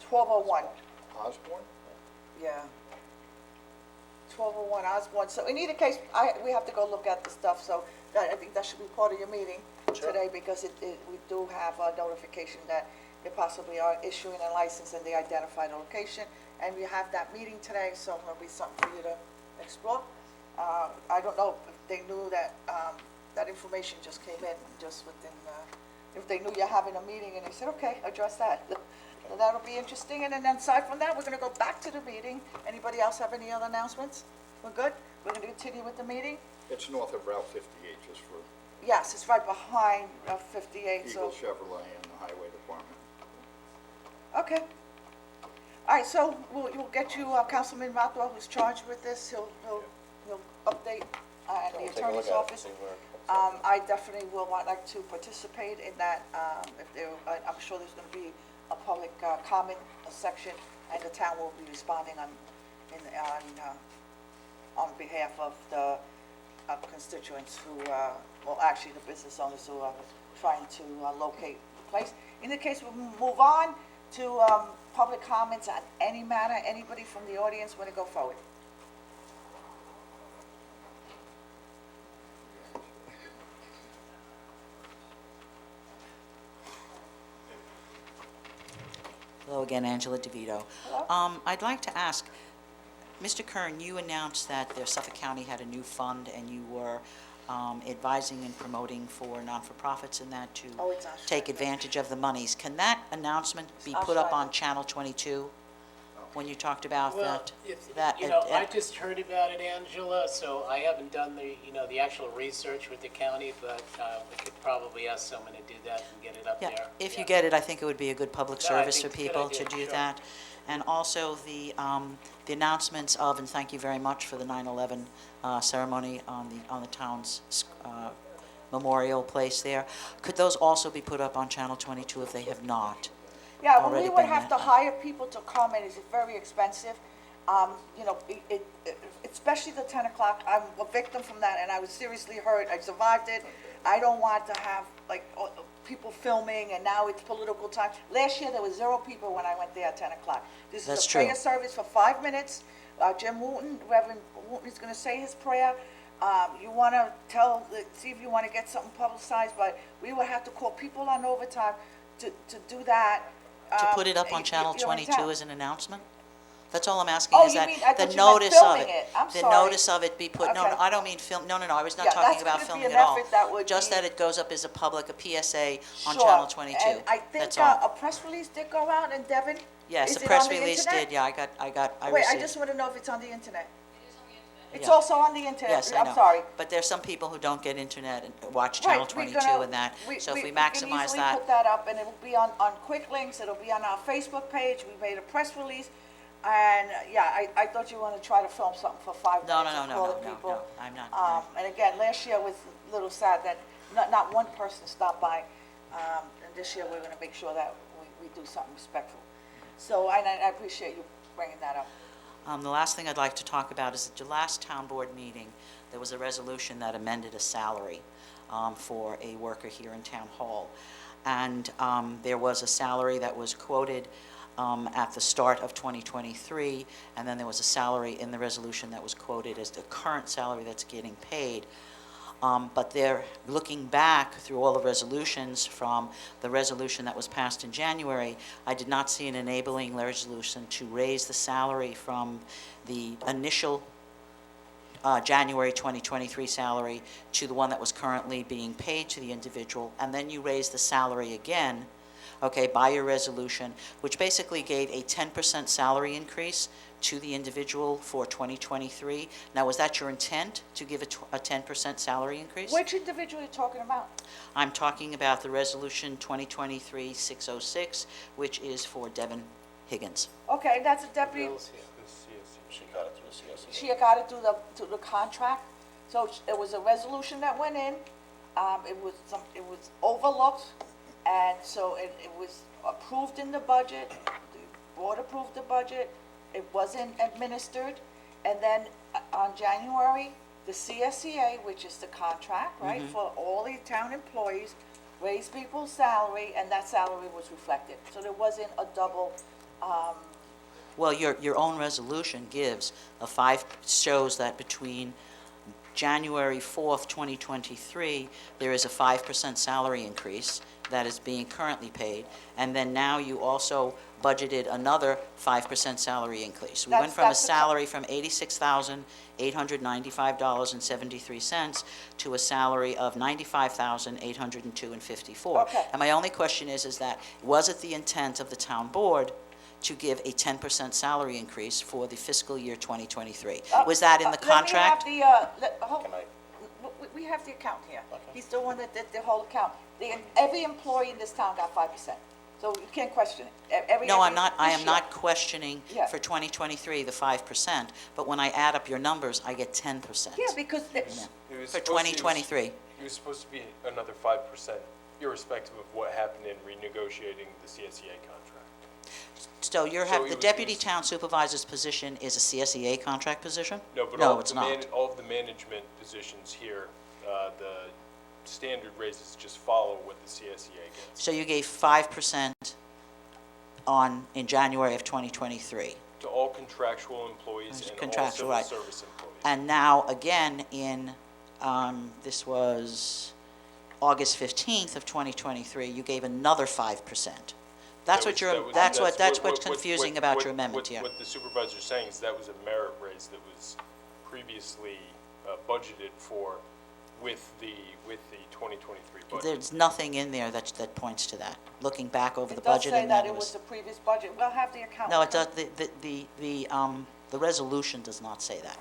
1201, Osborne? yeah. 1201 Osborne, so in either case, we have to go look at the stuff, so I think that should be part of your meeting today, because we do have a notification that they possibly are issuing a license and they identify the location, and we have that meeting today, so it'll be something for you to explore. I don't know if they knew that, that information just came in just within, if they knew you're having a meeting and they said, okay, address that. So that'll be interesting, and then aside from that, we're gonna go back to the meeting. Anybody else have any other announcements? We're good? We're gonna continue with the meeting? It's north of Route 58, just for Yes, it's right behind 58, so. Eagle Chevrolet and the Highway Department. Okay. All right, so we'll get you Councilman Mathwa, who's charged with this. He'll update the attorney's office. I definitely will like to participate in that. I'm sure there's going to be a public comment section, and the town will be responding on behalf of the constituents who, well, actually the business owners who are trying to locate the place. In the case, we'll move on to public comments on any matter. Anybody from the audience want to go forward? Hello again, Angela DeVito. Hello. I'd like to ask, Mr. Kern, you announced that the Suffolk County had a new fund, and you were advising and promoting for non-for-profits in that to it's Osh take Drive. advantage of the monies. Can that announcement be Osh put up Drive. on Channel 22 when you talked about Well, that? if, that you know, I just heard about it, Angela, so I haven't done the, the actual research with the county, but we could probably ask someone to do that and get it up Yeah, there. if you get it, I think it would be a good public No, I service for think it's a good people to idea, do sure. that. And also the announcements of, and thank you very much for the 9/11 ceremony on the town's memorial place there. Could those also be put up on Channel 22 if they have not? Yeah, well, already we would been have to that. hire people to come, and it's very expensive. Especially the 10 o'clock, I'm a victim from that, and I was seriously hurt. I survived it. I don't want to have, people filming, and now it's political time. Last year, there was 0 people when I went there at 10 o'clock. This That's is a true. prayer service for 5 minutes. Jim Wooten, Reverend Wooten is gonna say his prayer. You wanna see if you wanna get something publicized, but we will have to call people on overtime to do that. To put it up on Channel you're in 22 town. as an announcement? That's all I'm asking, Oh, is you that mean- I the thought you meant notice of filming it. I'm the sorry. notice of it be put, no, Okay. I don't mean film, no, I was not Yeah, talking that's about gonna be filming an at all. effort that would Just be- that it goes up as a public, a PSA on Sure. Channel 22. And I think That's all. a press release did go out, and Devin? Yes, is the it press on the release internet? did, yeah, I Wait, I received. just want to know if it's on the internet. It's Yeah. also on the internet. Yes, I know. I'm sorry. But there's some people who don't get internet and watch Right, Channel we're 22 gonna- and that, so if we can maximize easily that. put that up, and it will be on Quick Links, it'll be on our Facebook page, we made a press release, and, yeah, I thought you wanted to try to film something for 5 No, minutes no, and no, call no, the no, people. no, I'm not. And again, last year was a little sad that not one person stopped by, and this year we're gonna make sure that we do something respectful. So, and I appreciate you bringing that up. The last thing I'd like to talk about is at your last town board meeting, there was a resolution that amended a salary for a worker here in Town Hall. And there was a salary that was quoted at the start of 2023, and then there was a salary in the resolution that was quoted as the current salary that's getting paid. But they're looking back through all the resolutions from the resolution that was passed in January, I did not see an enabling resolution to raise the salary from the initial January 2023 salary to the one that was currently being paid to the individual, and then you raise the salary again, okay, by your resolution, which basically gave a 10% salary increase to the individual for 2023. Now, was that your intent, to give a 10% salary increase? Which individual are you talking about? I'm talking about the resolution 2023-606, which is for Devin Higgins. Okay, that's a deputy, She got it through the CSE. she got it through the contract. So it was a resolution that went in, it was overlooked, and so it was approved in the budget, the board approved the budget, it wasn't administered, and then on January, the CSEA, which is the contract, right, for all the town employees, raised people's salary, and that salary was reflected. So there wasn't a double, Well, your own resolution gives shows that between January 4th, 2023, there is a 5% salary increase that is being currently paid, and then now you also budgeted another 5% salary increase. We went from a That's the salary from $86,895.73 to a salary of $95,802.54. Okay. And my only question is that, was it the intent of the town board to give a 10% salary increase for the fiscal year 2023? Was that in the contract? Let me we have the account here. He's the one that did the whole account. Every employee in this town got 5%, so you can't question it. No, I am this year. not questioning Yeah. for 2023 the 5%, but when I add up your numbers, I get 10%. Yeah, because It was For supposed to- 2023. It was supposed to be another 5%, irrespective of what happened in renegotiating the CSEA contract. So it the was- deputy it was- town supervisor's position is a CSEA contract position? No, but No, it's not. all of the management positions here, the standard raises just follow what the CSEA gets. So you gave 5% in January of 2023. To all contractual employees and all Contractual, civil right. service employees. And now, again, this was August 15th of 2023, you gave another 5%. That's what's confusing about your amendment here. What the supervisor's saying is that was a merit raise that was previously budgeted for with the 2023 budget. There's nothing in there that points to that, looking back over the It does budget. say and that it was the previous budget. We'll have the account. No, it does, the resolution does not say that.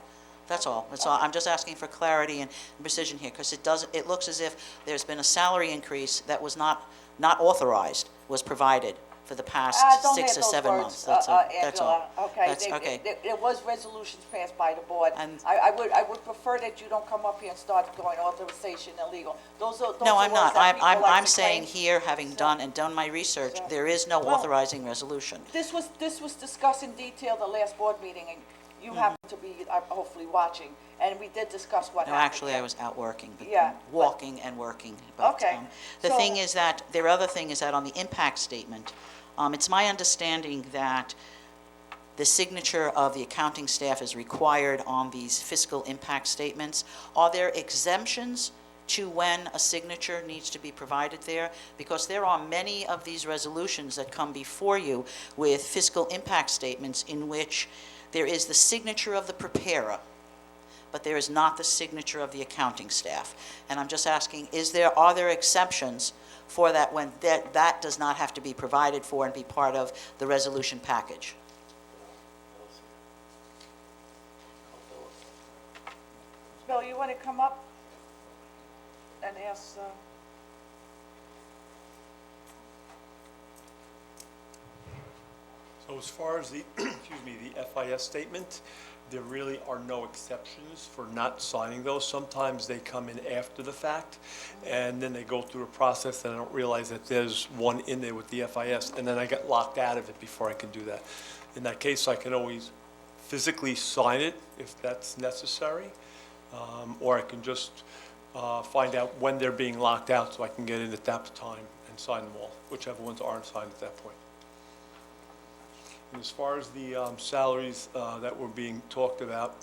That's all. I'm just asking for clarity and precision here, because it looks as if there's been a salary increase that was not authorized, was provided for the past Don't 6 add or those 7 words, months. That's all. Angela. Okay. That's okay. There was resolutions passed by the board. And- I would prefer that you don't come up here and start going authorization illegal. Those are No, I'm words not. that people like I'm to saying claim. here, having done my research, there is no Well- authorizing resolution. This was discussed in detail the last board meeting, and you happen to be hopefully watching, and we did discuss what No, happened. actually, I was out working, Yeah, but- walking and working. But, Okay, the so- thing is that, their other thing is that on the impact statement, it's my understanding that the signature of the accounting staff is required on these fiscal impact statements. Are there exemptions to when a signature needs to be provided there? Because there are many of these resolutions that come before you with fiscal impact statements in which there is the signature of the preparer, but there is not the signature of the accounting staff. And I'm just asking, are there exceptions for that when that does not have to be provided for and be part of the resolution package? Bill, you want to come up and ask? So as far as the, the FIS statement, there really are no exceptions for not signing those. Sometimes they come in after the fact, and then they go through a process, and I don't realize that there's one in there with the FIS, and then I get locked out of it before I can do that. In that case, I can always physically sign it if that's necessary, or I can just find out when they're being locked out so I can get in at that time and sign them all, whichever ones aren't signed at that point. And as far as the salaries that were being talked about,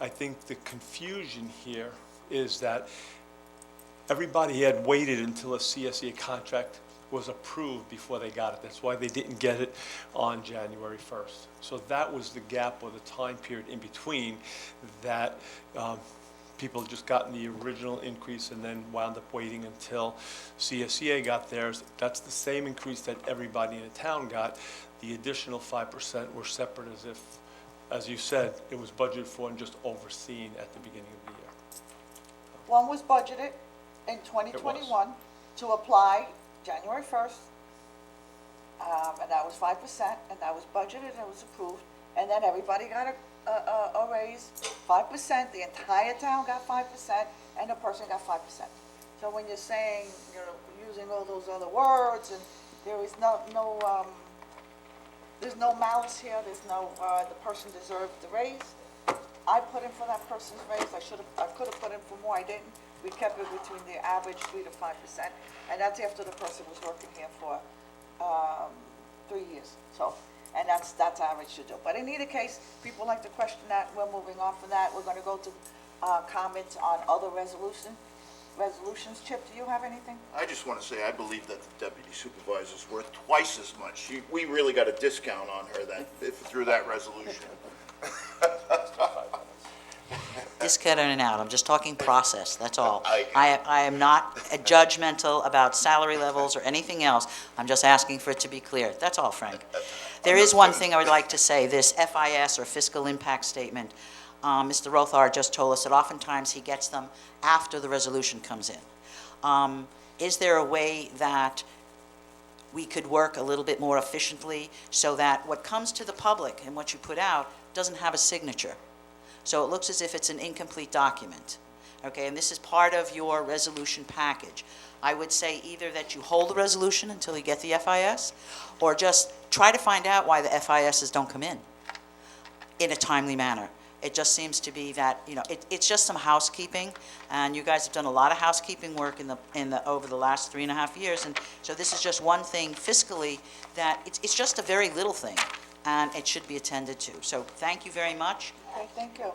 I think the confusion here is that everybody had waited until a CSEA contract was approved before they got it. That's why they didn't get it on January 1st. So that was the gap or the time period in between that people just gotten the original increase and then wound up waiting until CSEA got theirs. That's the same increase that everybody in the town got. The additional 5% were separate, as if, as you said, it was budgeted for and just overseen at the beginning of the year. One was budgeted in 2021 to apply January 1st, and that was 5%, and that was budgeted and it was approved. And then everybody got a raise, 5%, the entire town got 5%, and the person got 5%. So when you're saying, using all those other words, and there is there's no malice here, there's no, the person deserved the raise. I put in for that person's raise, I could have put in for more, I didn't. We kept it between the average 3 to 5%, and that's after the person was working here for 3 years. So, and that's average to do. But in either case, people like to question that, we're moving on from that. We're gonna go to comments on other resolutions. Chip, do you have anything? I just want to say, I believe that the deputy supervisor's worth twice as much. We really got a discount on her through that resolution. Discount in and out, I'm just talking process, that's all. I am not judgmental about salary levels or anything else, I'm just asking for it to be clear, that's all, Frank. There is one thing I would like to say, this FIS or fiscal impact statement, Mr. Rothar just told us that oftentimes he gets them after the resolution comes in. Is there a way that we could work a little bit more efficiently so that what comes to the public and what you put out doesn't have a signature? So it looks as if it's an incomplete document, okay? And this is part of your resolution package. I would say either that you hold the resolution until you get the FIS, or just try to find out why the FISs don't come in a timely manner. It just seems to be that, it's just some housekeeping, and you guys have done a lot of housekeeping work over the last 3.5 years, and so this is just one thing fiscally that it's just a very little thing, and it should be attended to. So thank you very much. Okay, thank you.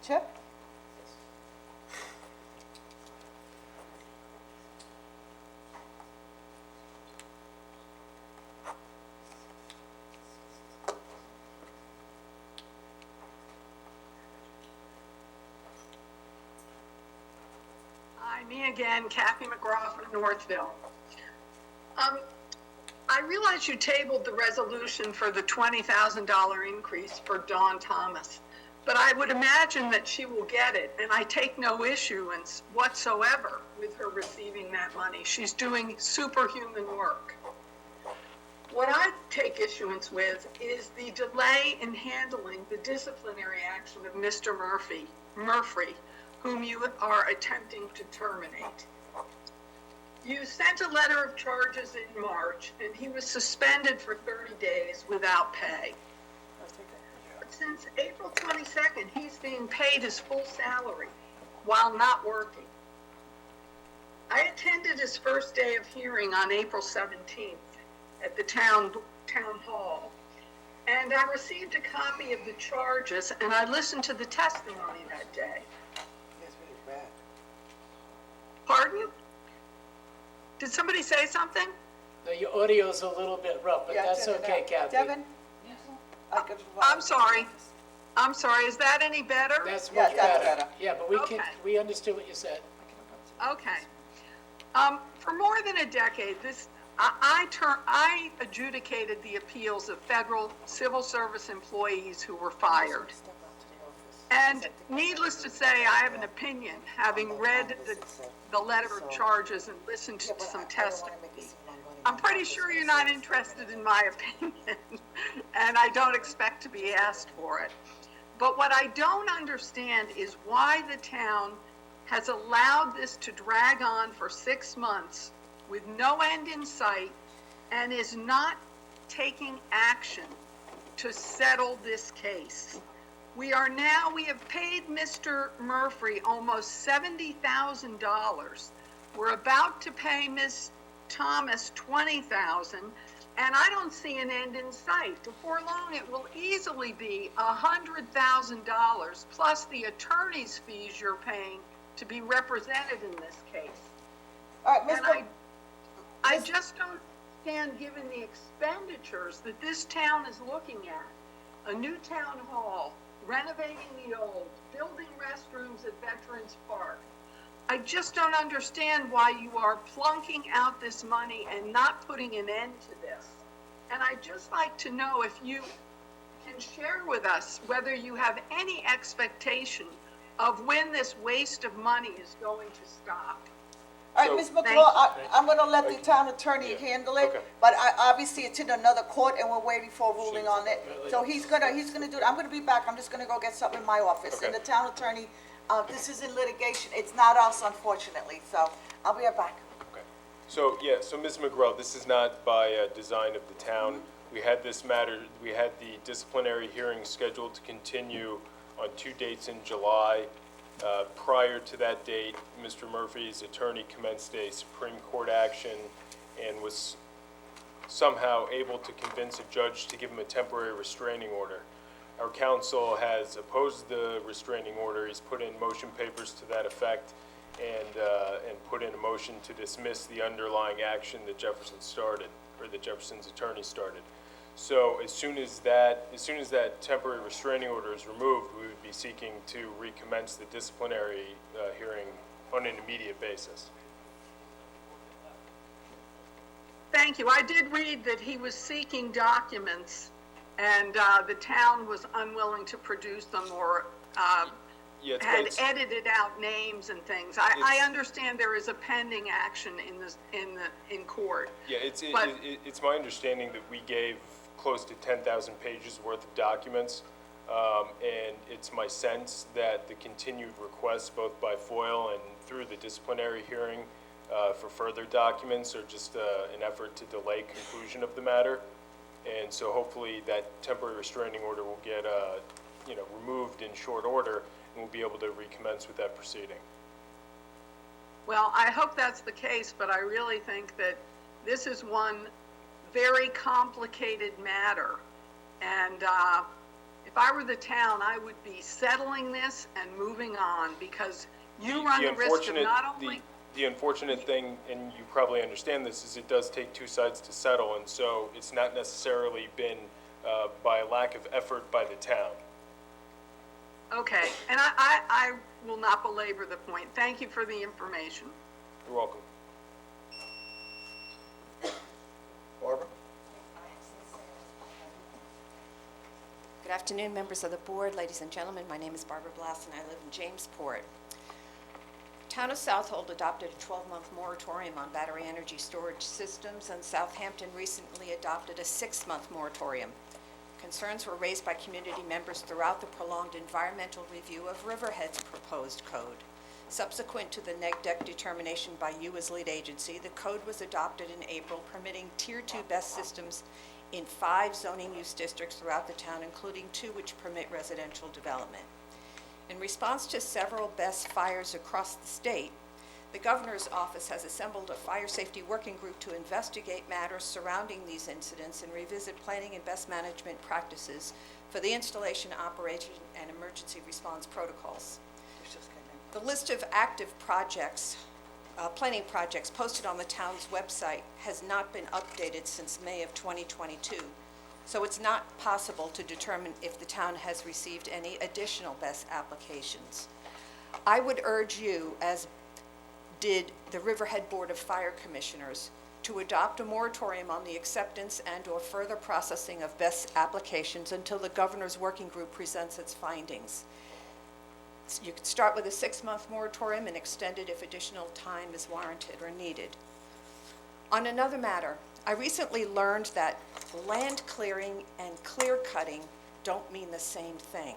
Chip? Hi, me again, Kathy McGraw from Northville. I realize you tabled the resolution for the $20,000 increase for Dawn Thomas, but I would imagine that she will get it, and I take no issuance whatsoever with her receiving that money. She's doing superhuman work. What I take issuance with is the delay in handling the disciplinary action of Mr. Murphy, whom you are attempting to terminate. You sent a letter of charges in March, and he was suspended for 30 days without pay. But since April 22nd, he's being paid his full salary while not working. I attended his first day of hearing on April 17th at the town hall, and I received a copy of the charges, and I listened to the testimony that day. Pardon? Did somebody say something? No, your audio's a little bit rough, but that's okay, Kathy. Devin? I'm sorry. Is that any better? That's Yeah, much that's better. better. Yeah, but we understood what you said. Okay. For more than a decade, I adjudicated the appeals of federal civil service employees who were fired. And needless to say, I have an opinion, having read the letter of charges and listened to some testimony. I'm pretty sure you're not interested in my opinion, and I don't expect to be asked for it. But what I don't understand is why the town has allowed this to drag on for 6 months with no end in sight and is not taking action to settle this case. We have paid Mr. Murphy almost $70,000. We're about to pay Ms. Thomas $20,000, and I don't see an end in sight. Before long, it will easily be $100,000 plus the attorney's fees you're paying to be represented in this case. All right, Ms. And I just don't understand, given the expenditures that this town is looking at, a new town hall, renovating the old, building restrooms at Veterans Park. I just don't understand why you are plunking out this money and not putting an end to this. And I'd just like to know if you can share with us whether you have any expectation of when this waste of money is going to stop. All right, Ms. McClaw, I'm going to let the town attorney handle it, but obviously it's in another court and we're waiting for a ruling on it. So he's gonna do it. I'm gonna be back. I'm just gonna go get something in my office. And the town attorney This is in litigation. It's not us, unfortunately, so I'll be right back. Okay. So, yeah, so Ms. McGraw, this is not by design of the town. We had this matter, we had the disciplinary hearing scheduled to continue on 2 dates in July. Prior to that date, Mr. Murphy's attorney commenced a Supreme Court action and was somehow able to convince a judge to give him a temporary restraining order. Our counsel has opposed the restraining order. He's put in motion papers to that effect and put in a motion to dismiss the underlying action that Jefferson started, or that Jefferson's attorney started. So as soon as that temporary restraining order is removed, we would be seeking to recommence the disciplinary hearing on an immediate basis. Thank you. I did read that he was seeking documents and the town was unwilling to produce them or Yeah, had edited out names and things. I understand there is a pending action in court. Yeah, it's my understanding that we gave close to 10,000 pages worth of documents, and it's my sense that the continued requests, both by FOIL and through the disciplinary hearing for further documents, are just an effort to delay conclusion of the matter. And so hopefully that temporary restraining order will get removed in short order, and we'll be able to recommence with that proceeding. Well, I hope that's the case, but I really think that this is one very complicated matter. And if I were the town, I would be settling this and moving on, because you run the risk of not only... The unfortunate thing, and you probably understand this, is it does take two sides to settle, and so it's not necessarily been by a lack of effort by the town. Okay, and I will not belabor the point. Thank you for the information. You're welcome. Barbara? Good afternoon, members of the board, ladies and gentlemen. My name is Barbara Blass, and I live in Jamesport. Town of Southold adopted a 12-month moratorium on battery energy storage systems, and Southampton recently adopted a 6-month moratorium. Concerns were raised by community members throughout the prolonged environmental review of Riverhead's proposed code. Subsequent to the neg deck determination by you as lead agency, the code was adopted in April, permitting Tier 2 BESS systems in 5 zoning use districts throughout the town, including 2 which permit residential development. In response to several BESS fires across the state, the governor's office has assembled a fire safety working group to investigate matters surrounding these incidents and revisit planning and best management practices for the installation, operation, and emergency response protocols. The list of active projects, planning projects posted on the town's website has not been updated since May of 2022. So it's not possible to determine if the town has received any additional BESS applications. I would urge you, as did the Riverhead Board of Fire Commissioners, to adopt a moratorium on the acceptance and/or further processing of BESS applications until the governor's working group presents its findings. You could start with a 6-month moratorium and extend it if additional time is warranted or needed. On another matter, I recently learned that land clearing and clear cutting don't mean the same thing.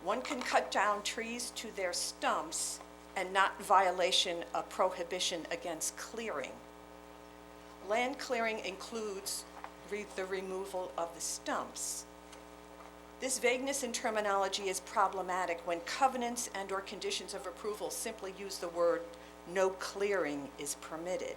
One can cut down trees to their stumps and not violation a prohibition against clearing. Land clearing includes the removal of the stumps. This vagueness in terminology is problematic when covenants and/or conditions of approval simply use the word "no clearing is permitted."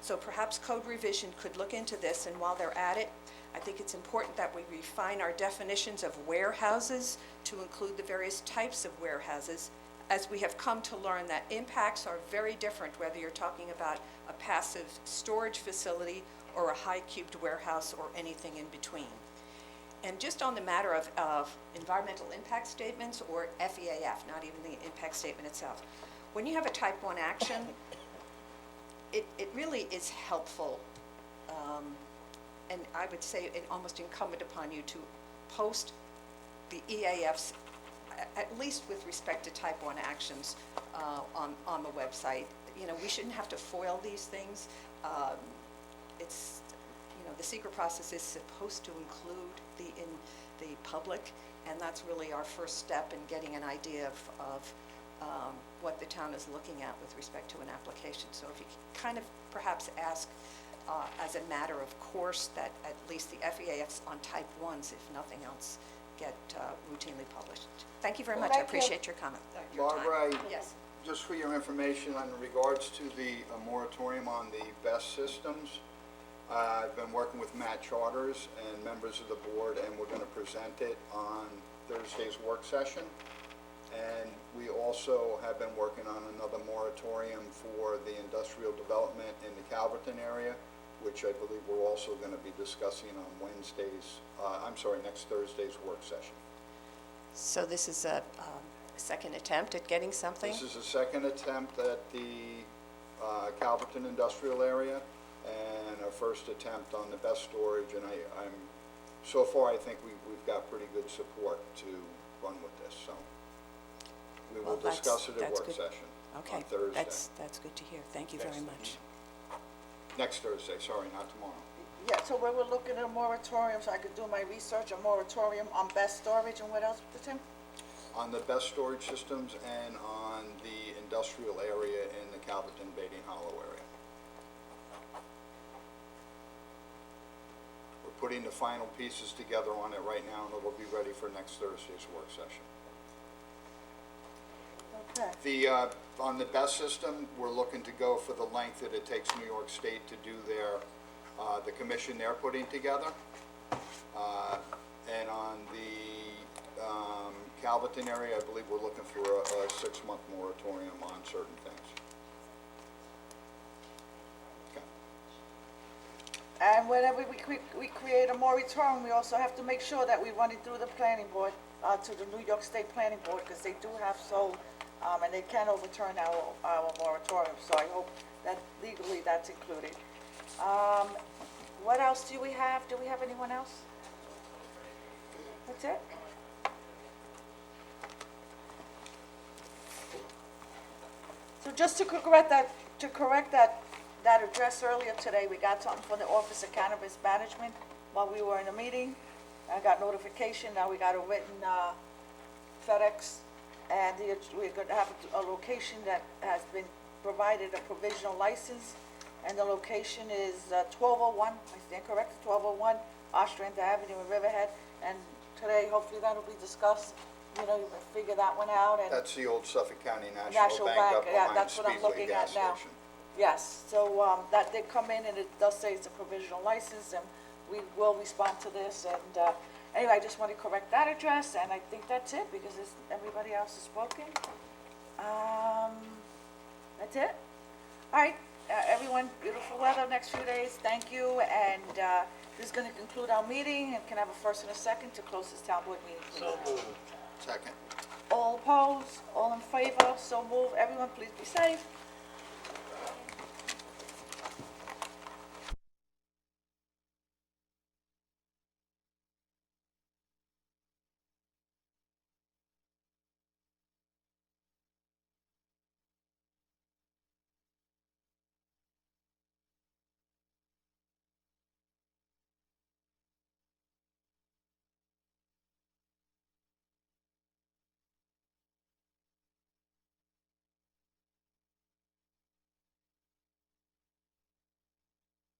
So perhaps code revision could look into this, and while they're at it, I think it's important that we refine our definitions of warehouses to include the various types of warehouses, as we have come to learn that impacts are very different whether you're talking about a passive storage facility or a high-cubed warehouse or anything in between. And just on the matter of environmental impact statements, or FEAF, not even the impact statement itself, when you have a type 1 action, it really is helpful, and I would say it almost incumbent upon you to post the EAFs, at least with respect to type 1 actions, on the website. You know, we shouldn't have to foil these things. the secret process is supposed to include the public, and that's really our first step in getting an idea of what the town is looking at with respect to an application. So if you kind of perhaps ask as a matter of course that at least the FEAFs on type 1s, if nothing else, get routinely published. Thank you very much. I Thank you. appreciate your comment, your time. Barbara, Yes. just for your information, in regards to the moratorium on the BESS systems, I've been working with Matt Charters and members of the board, and we're going to present it on Thursday's work session. And we also have been working on another moratorium for the industrial development in the Calverton area, which I believe we're also going to be discussing on next Thursday's work session. So this is a second attempt at getting something? This is a second attempt at the Calverton industrial area and a first attempt on the BESS storage, and so far I think we've got pretty good support to run with this, so we will Well, discuss it at that's work good. session Okay, on Thursday. that's good to hear. Thank you very much. Next Thursday, sorry, not tomorrow. Yeah, so we were looking at a moratorium, so I could do my research, a moratorium on BESS storage, and what else, Tim? On the BESS storage systems and on the industrial area in the Calverton Baiting Hollow area. We're putting the final pieces together on it right now, and it will be ready for next Thursday's work session. Okay. On the BESS system, we're looking to go for the length that it takes New York State to do the commission they're putting together. And on the Calverton area, I believe we're looking for a 6-month moratorium on certain things. Okay. And whenever we create a moratorium, we also have to make sure that we run it through the planning board, to the New York State Planning Board, because they do have and they can overturn our moratorium, so I hope that legally that's included. What else do we have? Do we have anyone else? That's it? So just to correct that address earlier today, we got something from the Office of Cannabis Management while we were in a meeting. I got notification, now we got a written FedEx, and we're going to have a location that has been provided a provisional license, and the location is 1201, I stand correct, 1201 Ostrander Avenue in Riverhead, and today, hopefully that'll be discussed, you know, figure that one out, and That's the old Suffolk County National National Bank Bank, up yeah, behind that's what I'm Speedway looking gas at now. station. yes, so that did come in, and it does say it's a provisional license, and we will respond to this, and anyway, I just want to correct that address, and I think that's it, because everybody else has spoken. That's it? All right, everyone, beautiful weather next few days, thank you, and this is going to conclude our meeting, and can I have a first and a second to close this town board meeting, please? Second. All opposed, all in favor, so move, everyone please be safe.